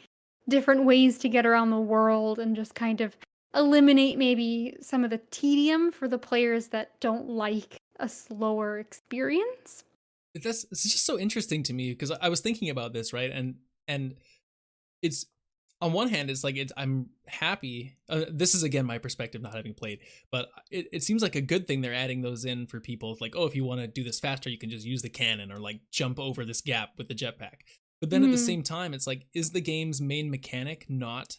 different ways to get around the world and just kind of eliminate maybe some of the tedium for the players that don't like a slower experience. It's just so interesting to me because I was thinking about this, right, and it's, on one hand, it's like I'm happy. This is again my perspective, not having played, but it seems like a good thing they're adding those in for people. Like, oh, if you want to do this faster, you can just use the cannon or like jump over this gap with the jetpack. But then at the same time, it's like, is the game's main mechanic not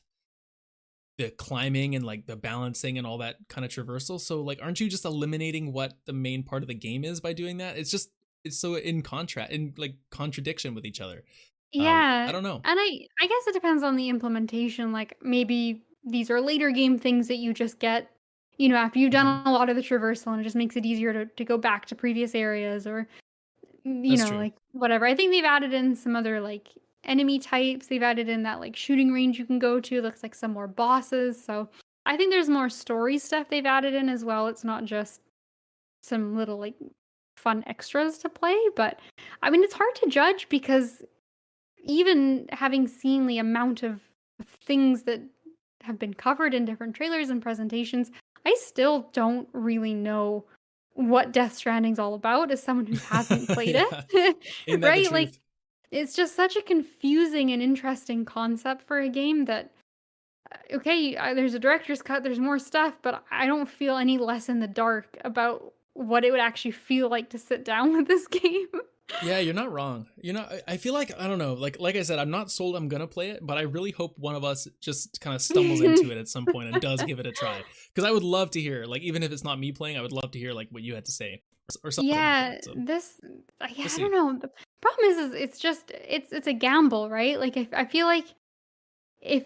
the climbing and like the balancing and all that kind of traversal? So like, aren't you just eliminating what the main part of the game is by doing that? It's so in contradiction with each other. I Yeah. don't know. And I guess it depends on the implementation. Like maybe these are later game things that you just get, after you've done a lot of the traversal, and it just makes it easier to go back to previous areas, or That's true. like whatever. I think they've added in some other like enemy types. They've added in that like shooting range you can go to. Looks like some more bosses. So I think there's more story stuff they've added in as well. It's not just some little like fun extras to play. But I mean, it's hard to judge because even having seen the amount of things that have been covered in different trailers and presentations, I still don't really know what Death Stranding's all about as someone who hasn't played Yeah. it. Ain't that the Right? Like, truth? it's just such a confusing and interesting concept for a game that, okay, there's a director's cut, there's more stuff, but I don't feel any less in the dark about what it would actually feel like to sit down with this game. Yeah, you're not wrong. I feel like, I don't know, like I said, I'm not sold I'm gonna play it, but I really hope one of us just kind of stumbles into it at some point and does give it a try. Because I would love to hear, like, even if it's not me playing, I would love to hear like what you had to say, or something like Yeah, that. So yeah, we'll I see. don't know. The problem is it's just it's a gamble, right? Like I feel like if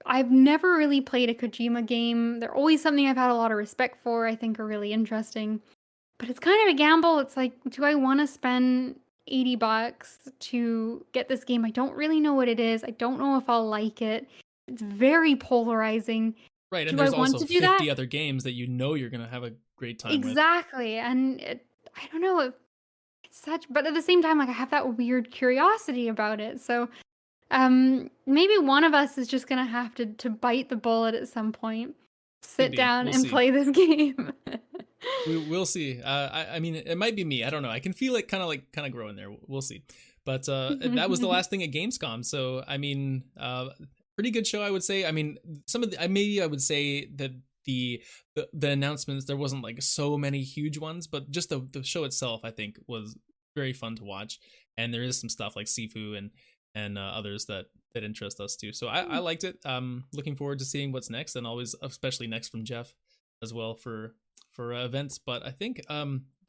I've never really played a Kojima game. They're always something I've had a lot of respect for, I think are really interesting. But it's kind of a gamble. It's like, do I want to spend $80 to get this game? I don't really know what it is. I don't know if I'll like it. It's very polarizing. Right, and Do I there's want also to do that? 50 other games that you know you're gonna have a great time with. Exactly. And I don't know if it's such, but at the same time, like I have that weird curiosity about it. So maybe one of us is just gonna have to bite the bullet at some point, Could sit be. down We'll and see. play this game. We'll see. I mean, it might be me. I don't know. I can feel it kind of growing there. We'll see. But that was the last thing at Gamescom. So I mean, pretty good show, I would say. I mean, some of the maybe I would say that the announcements, there wasn't like so many huge ones, but just the show itself I think was very fun to watch. And there is some stuff like Sifu and others that interest us too. So I liked it. Looking forward to seeing what's next, and always especially next from Jeff as well for events. But I think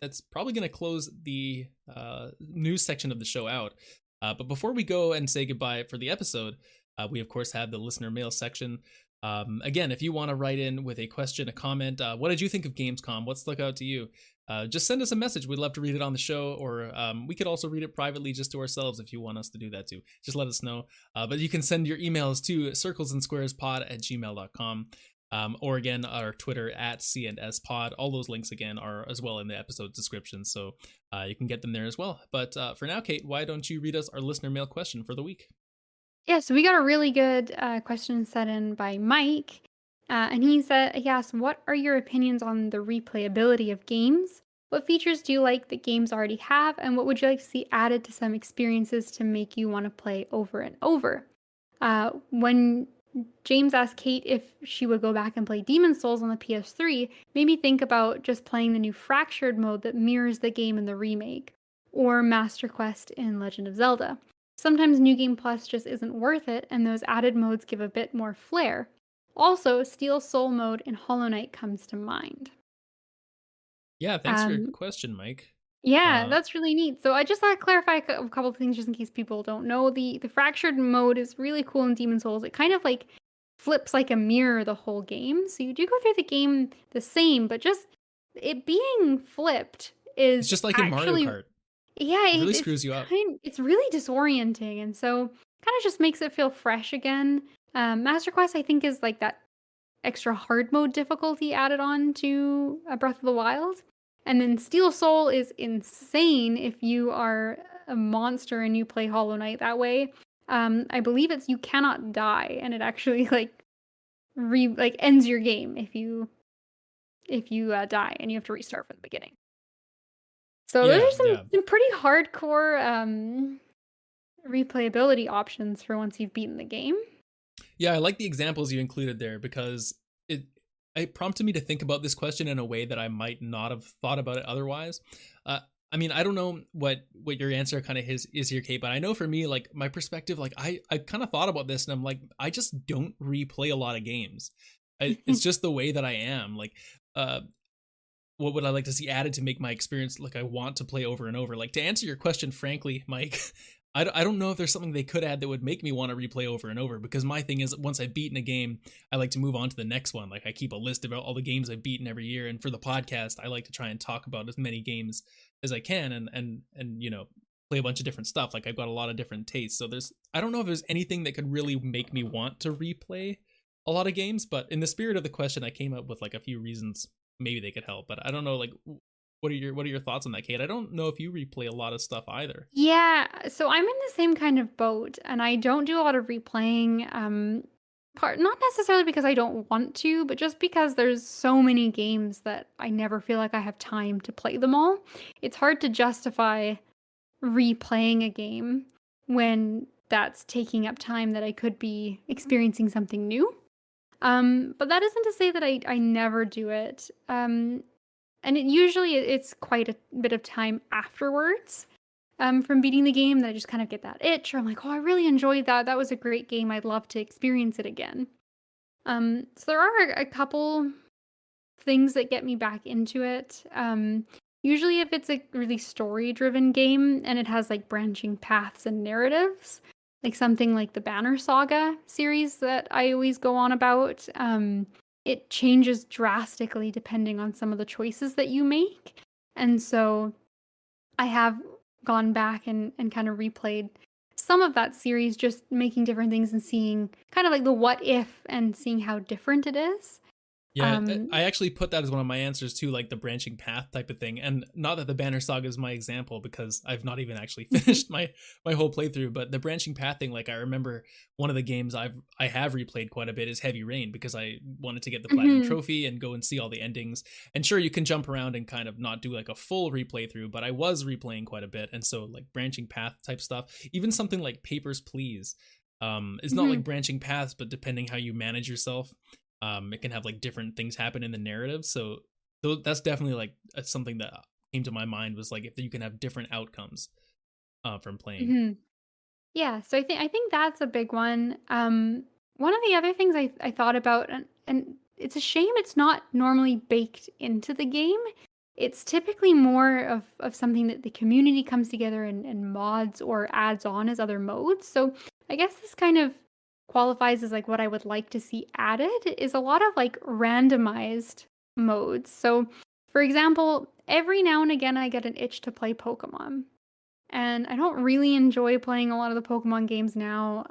that's probably going to close the news section of the show out. But before we go and say goodbye for the episode, we of course have the listener mail section. Again, if you want to write in with a question, a comment, what did you think of Gamescom? What stuck out to you? Just send us a message. We'd love to read it on the show, or we could also read it privately just to ourselves if you want us to do that too. Just let us know. But you can send your emails to circlesandsquarespod@gmail.com. Or again, our Twitter @C&S_pod. All those links again are as well in the episode description, so you can get them there as well. But for now, Kate, why don't you read us our listener mail question for the week? Yeah, so we got a really good question sent in by Mike. And he asked, what are your opinions on the replayability of games? What features do you like that games already have? And what would you like to see added to some experiences to make you want to play over and over? When James asked Kate if she would go back and play Demon's Souls on the PS3, made me think about just playing the new Fractured mode that mirrors the game in the remake, or Master Quest in Legend of Zelda. Sometimes New Game Plus just isn't worth it, and those added modes give a bit more flair. Also, Steel Soul mode in Hollow Knight comes to mind. Yeah, thanks for your Um, question, Mike. yeah, Uh, that's really neat. So I just thought to clarify a couple of things just in case people don't know. The Fractured mode is really cool in Demon's Souls. It kind of like flips like a mirror the whole game. So you do go through the game the same, but just it being flipped it's is just like in Mario actually, Kart. yeah, It really screws you up. it's really disorienting, and so kind of just makes it feel fresh again. Master Quest I think is like that extra hard mode difficulty added on to Breath of the Wild. And then Steel Soul is insane if you are a monster and you play Hollow Knight that way. I believe it's you cannot die, and it actually like ends your game if you die and you have to restart from the beginning. So those Yeah, are yeah. some pretty hardcore replayability options for once you've beaten the game. Yeah, I like the examples you included there because it prompted me to think about this question in a way that I might not have thought about it otherwise. I mean, I don't know what your answer kind of is here, Kate, but I know for me, like my perspective, like I kind of thought about this and I'm like, I just don't replay a lot of games. It's just the way that I am. Like, what would I like to see added to make my experience like I want to play over and over? Like, to answer your question, frankly, Mike, I don't know if there's something they could add that would make me want to replay over and over, because my thing is once I've beaten a game, I like to move on to the next one. Like I keep a list of all the games I've beaten every year, and for the podcast, I like to try and talk about as many games as I can and you know, play a bunch of different stuff. Like I've got a lot of different tastes. So I don't know if there's anything that could really make me want to replay a lot of games, but in the spirit of the question, I came up with like a few reasons maybe they could help. But I don't know, like what are your thoughts on that, Kate? I don't know if you replay a lot of stuff either. Yeah, so I'm in the same kind of boat, and I don't do a lot of replaying. Not necessarily because I don't want to, but just because there's so many games that I never feel like I have time to play them all. It's hard to justify replaying a game when that's taking up time that I could be experiencing something new. But that isn't to say that I never do it. And it's quite a bit of time afterwards from beating the game that I just kind of get that itch, or I'm like, oh, I really enjoyed that. That was a great game. I'd love to experience it again. So there are a couple things that get me back into it. Usually, if it's a really story-driven game and it has like branching paths and narratives, like something like the Banner Saga series that I always go on about, it changes drastically depending on some of the choices that you make. And so I have gone back and kind of replayed some of that series, just making different things and seeing kind of like the what if and seeing how different it is. Yeah, Um, I actually put that as one of my answers too, like the branching path type of thing. And not that the Banner Saga is my example because I've not even actually finished my whole playthrough, but the branching path thing, like I remember one of the games I have replayed quite a bit is Heavy Rain because I wanted to get the platinum mhm, trophy and go and see all the endings. And sure, you can jump around and kind of not do like a full replay through, but I was replaying quite a bit. And so like branching path type stuff, even something like Papers, Please, it's not like mhm, branching paths, but depending how you manage yourself, it can have like different things happen in the narrative. So that's definitely like something that came to my mind was like if you can have different outcomes from playing. mhm. Yeah, so I think that's a big one. One of the other things I thought about, and it's a shame it's not normally baked into the game. It's typically more of something that the community comes together and mods or adds on as other modes. So I guess this kind of qualifies as like what I would like to see added is a lot of like randomized modes. So for example, every now and again I get an itch to play Pokemon. And I don't really enjoy playing a lot of the Pokemon games now.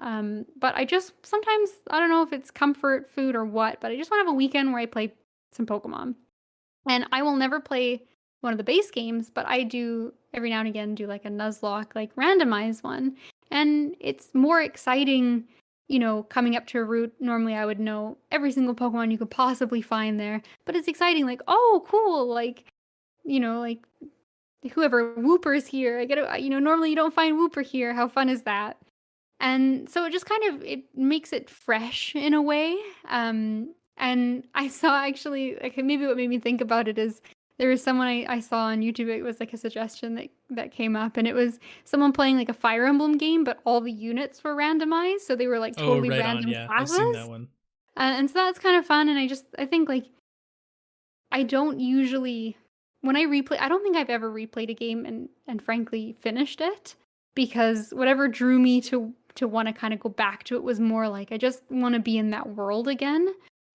But I just sometimes, I don't know if it's comfort food or what, but I just want to have a weekend where I play some Pokemon. And I will never play one of the base games, but I do every now and again do like a Nuzlocke, like randomize one. And it's more exciting, coming up to a route. Normally I would know every single Pokemon you could possibly find there. But it's exciting, like, oh, cool, like whoever Wooper's here. I get it. Normally you don't find Wooper here. How fun is that? And so it just kind of it makes it fresh in a way. And I saw actually like maybe what made me think about it is there was someone I saw on YouTube. It was like a suggestion that came up, and it was someone playing like a Fire Emblem game, but all the units were randomized, so they were like Oh, totally right on. random Yeah, I've seen that classes. one. And so that's kind of fun. And I think like I don't usually when I replay I don't think I've ever replayed a game and frankly finished it because whatever drew me to want to kind of go back to it was more like I just want to be in that world again.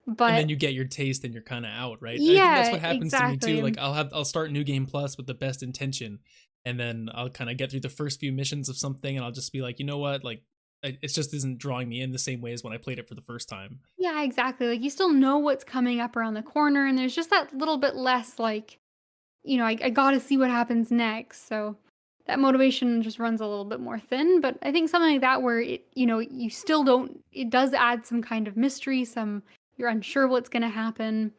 And then But you get your taste and you're kind of out, right? I think that's yeah, what happens to me too. exactly. Like I'll start New Game Plus with the best intention, and then I'll kind of get through the first few missions of something, and I'll just be like, you know what, like it just isn't drawing me in the same way as when I played it for the first time. Yeah, exactly. Like you still know what's coming up around the corner and there's just that little bit less like, I got to see what happens next. So that motivation just runs a little bit more thin, but I think something like that where you still don't it does add some kind of mystery, some you're unsure what's going to happen.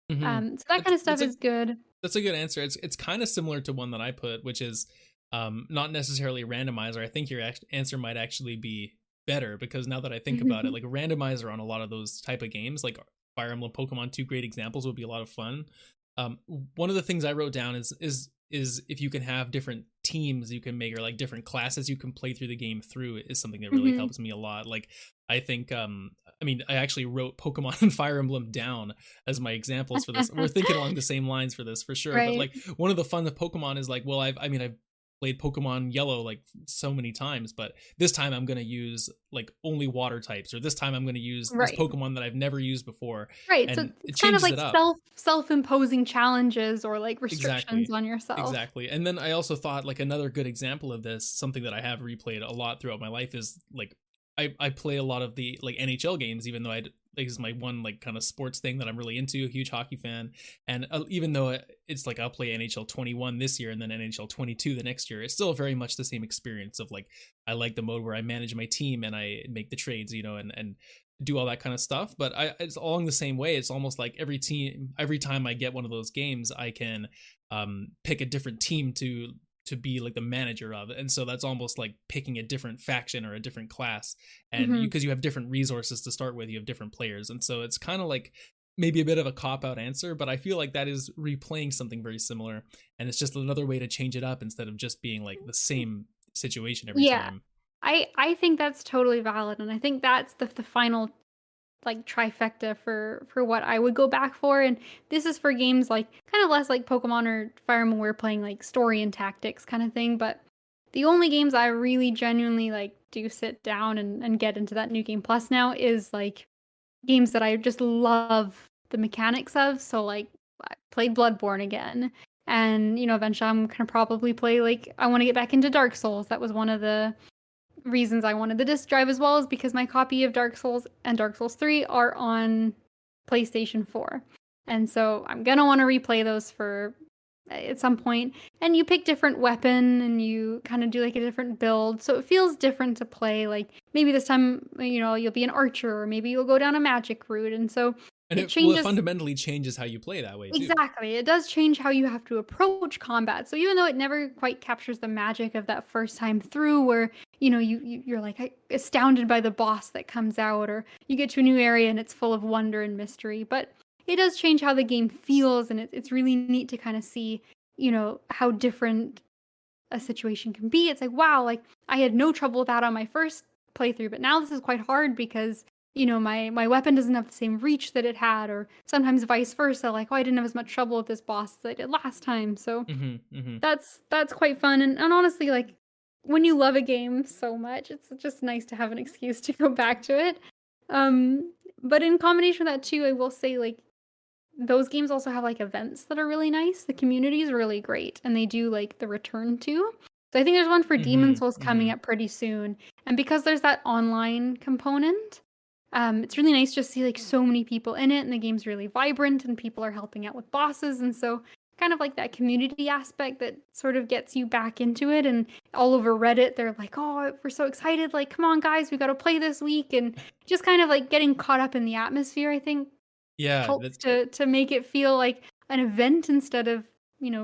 Hmm. So that kind of That's stuff a is good. that's a good answer. It's kind of similar to one that I put, which is not necessarily randomizer. I think your answer might actually be better because now that I think about it, like randomizer on a lot of those type of games, like Fire Emblem, Pokemon, two great examples would be a lot of fun. One of the things I wrote down is if you can have different teams you can make or like different classes you can play through the game through is something that really Mhm. helps me a lot. Like I think I mean I actually wrote Pokemon and Fire Emblem down as my examples for this. We're thinking along the same lines for this for sure. But Right. like one of the fun of Pokemon is like, well, I've played Pokemon Yellow like so many times, but this time I'm gonna use like only water types, or this time I'm gonna use this Right. Pokemon that I've never used before, Right. So and it it's kind of changes like it up. self-imposing challenges or like restrictions Exactly. on yourself. Exactly. And then I also thought like another good example of this, something that I have replayed a lot throughout my life is like I play a lot of the like NHL games, even though like is my one like kind of sports thing that I'm really into, a huge hockey fan. And even though it's like I'll play NHL 21 this year and then NHL 22 the next year, it's still very much the same experience of like I like the mode where I manage my team and I make the trades, and do all that kind of stuff. But it's along the same way. It's almost like every time I get one of those games, I can pick a different team to be like the manager of it, and so that's almost like picking a different faction or a different class, and Mhm. because you have different resources to start with, you have different players, and so it's kind of like maybe a bit of a cop out answer, but I feel like that is replaying something very similar, and it's just another way to change it up instead of just being like the same situation every Yeah. time. I think that's totally valid, and I think that's the final like trifecta for what I would go back for. And this is for games like kind of less like Pokemon or Fire Emblem, where we're playing like story and tactics kind of thing. But The only games I really genuinely like do sit down and get into that New Game Plus now is like games that I just love the mechanics of. So like I played Bloodborne again. And, eventually I'm gonna probably play like I want to get back into Dark Souls. That was one of the reasons I wanted the disc drive as well, is because my copy of Dark Souls and Dark Souls 3 are on PlayStation 4. And so I'm gonna want to replay those for at some point. And you pick different weapon and you kind of do like a different build. So it feels different to play. Like maybe this time, you'll be an archer, or maybe you'll go down a magic route. And so And it it changes. fundamentally changes how you play that way too. Exactly. It does change how you have to approach combat. So even though it never quite captures the magic of that first time through where, you're like astounded by the boss that comes out, or you get to a new area and it's full of wonder and mystery, but it does change how the game feels, and it's really neat to kind of see, how different a situation can be. It's like, wow, like I had no trouble with that on my first playthrough, but now this is quite hard because my weapon doesn't have the same reach that it had, or sometimes vice versa. Like, oh, I didn't have as much trouble with this boss as I did last time. So that's quite fun, and honestly, like when you love a game so much, it's just nice to have an excuse to go back to it. But in combination with that too, I will say like those games also have like events that are really nice. The community is really great, and they do like the return to. So I think there's one for Demon Souls coming up pretty soon, and because there's that online component, it's really nice just to see like so many people in it, and the game's really vibrant, and people are helping out with bosses, and so kind of like that community aspect that sort of gets you back into it. And all over Reddit, they're like, "Oh, we're so excited! Like, come on, guys, we got to play this week!" And just kind of like getting caught up in the atmosphere, I think Yeah, helps to make it feel like an event instead of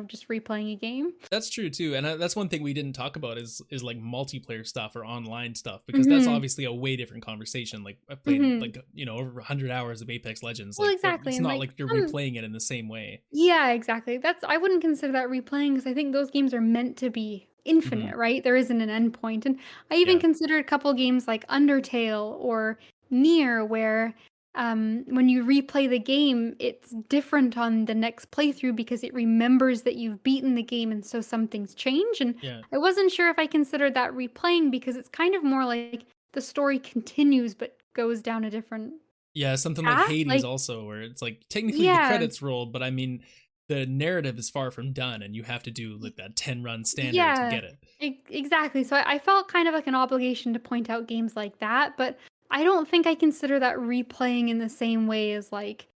just replaying a game. that's true too, and that's one thing we didn't talk about is like multiplayer stuff or online stuff, because that's obviously a way different conversation. Like I've played like over 100 hours of Apex Legends. Well, Like exactly, it's and not like like you're replaying it in the same way. yeah, exactly. That's I wouldn't consider that replaying, because I think those games are meant to be infinite, right? There isn't an end point. And I even Yeah, considered a couple games like Undertale or Nier, where when you replay the game, it's different on the next playthrough because it remembers that you've beaten the game, and so some things change. And yeah, I wasn't sure if I considered that replaying, because it's kind of more like the story continues but goes down a different yeah. Something like path. Hades Like, also, where it's like technically the yeah, credits rolled, but I mean the narrative is far from done, and you have to do like that 10 run standard to yeah, get it. exactly. So I felt kind of like an obligation to point out games like that, but I don't think I consider that replaying in the same way as like,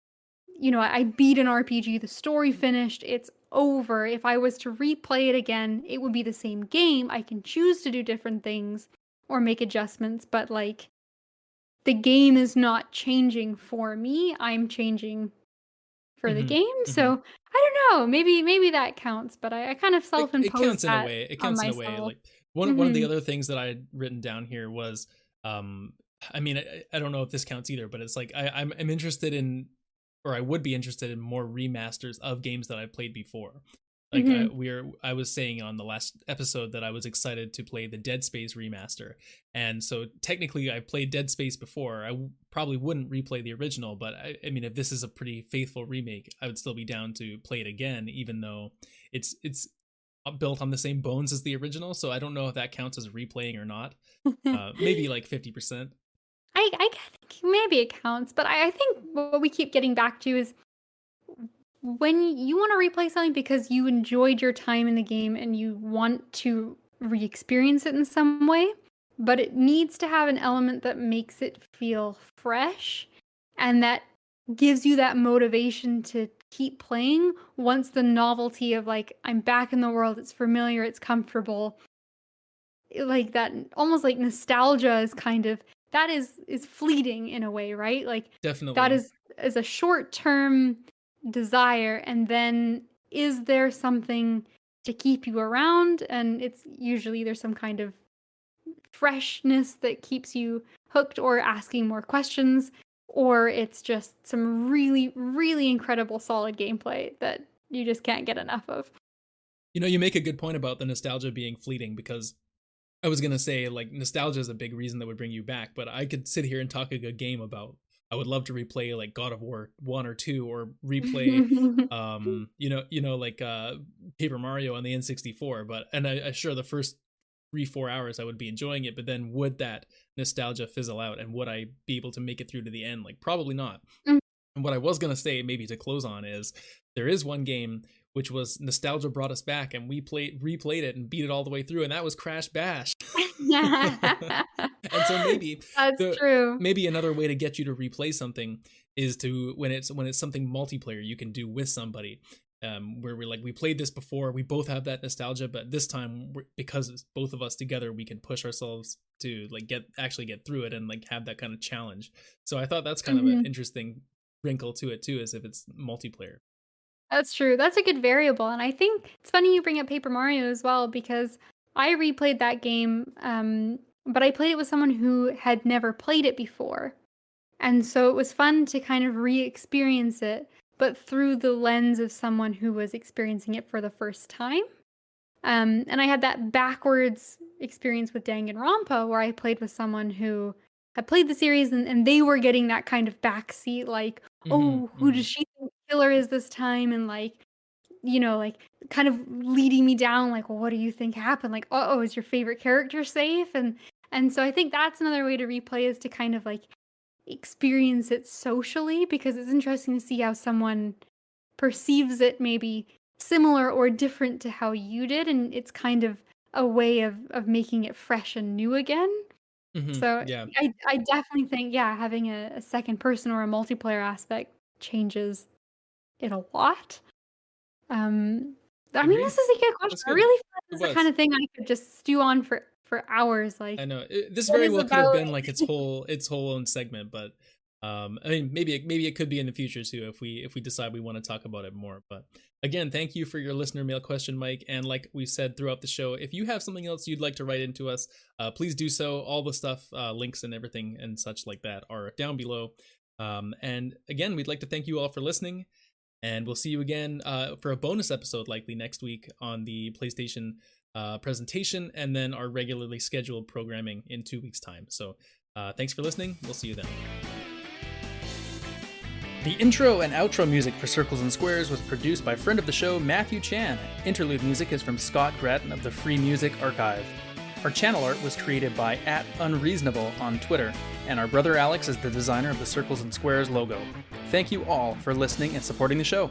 I beat an RPG, the story finished, it's over. If I was to replay it again, it would be the same game. I can choose to do different things or make adjustments, but like the game is not changing for me. I'm changing for the hmm game. hmm So I don't know. Maybe that counts, but I kind of It self-imposed counts in a that way. It on counts in a way. myself. Like one of the Hmm. other things that I had written down here was, um, I mean, I don't know if this counts either, but it's like I'm interested in, or I would be interested in more remasters of games that I played before. Like Hmm. I was saying on the last episode that I was excited to play the Dead Space remaster, and so technically I played Dead Space before. Probably wouldn't replay the original, but I mean, if this is a pretty faithful remake, I would still be down to play it again, even though it's built on the same bones as the original. So I don't know if that counts as replaying or not. Maybe like 50%. I think maybe it counts, but I think what we keep getting back to is when you want to replay something because you enjoyed your time in the game and you want to re-experience it in some way, but it needs to have an element that makes it feel fresh and that gives you that motivation to keep playing once the novelty of like I'm back in the world, it's familiar, it's comfortable, like that almost like nostalgia is kind of that is fleeting in a way, right? Like that Definitely. is a short-term desire, and then is there something to keep you around? And it's usually there's some kind of freshness that keeps you hooked or asking more questions, or it's just some really really incredible solid gameplay that you just can't get enough of. You make a good point about the nostalgia being fleeting, because I was gonna say like nostalgia is a big reason that would bring you back, but I could sit here and talk a good game about. I would love to replay like God of War 1 or 2, or replay, like Paper Mario on the N64. But and I sure the first 3-4 hours, I would be enjoying it. But then would that nostalgia fizzle out, and would I be able to make it through to the end? Like, probably not. And what I was going to say, maybe to close on, is there is one game which was nostalgia brought us back, and we replayed it and beat it all the way through, and that was Crash Bash. And so maybe that's true. Maybe another way to get you to replay something is to when it's something multiplayer you can do with somebody, where we're like, we played this before, we both have that nostalgia, but this time because it's both of us together, we can push ourselves to like get through it and like have that kind of challenge. So I thought that's kind of an interesting wrinkle to it too, as if it's multiplayer. That's true. That's a good variable. And I think it's funny you bring up Paper Mario as well, because I replayed that game, but I played it with someone who had never played it before. And so it was fun to kind of re-experience it, but through the lens of someone who was experiencing it for the first time. And I had that backwards experience with Danganronpa, where I played with someone who had played the series, and they were getting that kind of backseat, like, who does she think the killer is this time? And like, like kind of leading me down, like, well, what do you think happened? Like, is your favorite character safe? And so I think that's another way to replay, is to kind of like experience it socially, because it's interesting to see how someone perceives it, maybe similar or different to how you did, and it's kind of a way of making it fresh and new again. So Yeah. I definitely think, having a second person or a multiplayer aspect changes it a lot. I mean, this is a good question. I really feel like this is the kind of thing I could just stew on for hours. Like, I know this very well could have been like its whole own segment, but I mean, maybe it could be in the future too, if we decide we want to talk about it more. But again, thank you for your listener mail question, Mike. And like we said throughout the show, if you have something else you'd like to write into us, please do so. All the stuff, links and everything and such like that are down below. And again, we'd like to thank you all for listening, and we'll see you again for a bonus episode likely next week on the PlayStation presentation, and then our regularly scheduled programming in 2 weeks' time. So thanks for listening. We'll see you then. The intro and outro music for Circles and Squares was produced by friend of the show, Matthew Chan. Interlude music is from Scott Gratton of the Free Music Archive. Our channel art was created by @unreasonable on Twitter, and our brother Alex is the designer of the Circles and Squares logo. Thank you all for listening and supporting the show.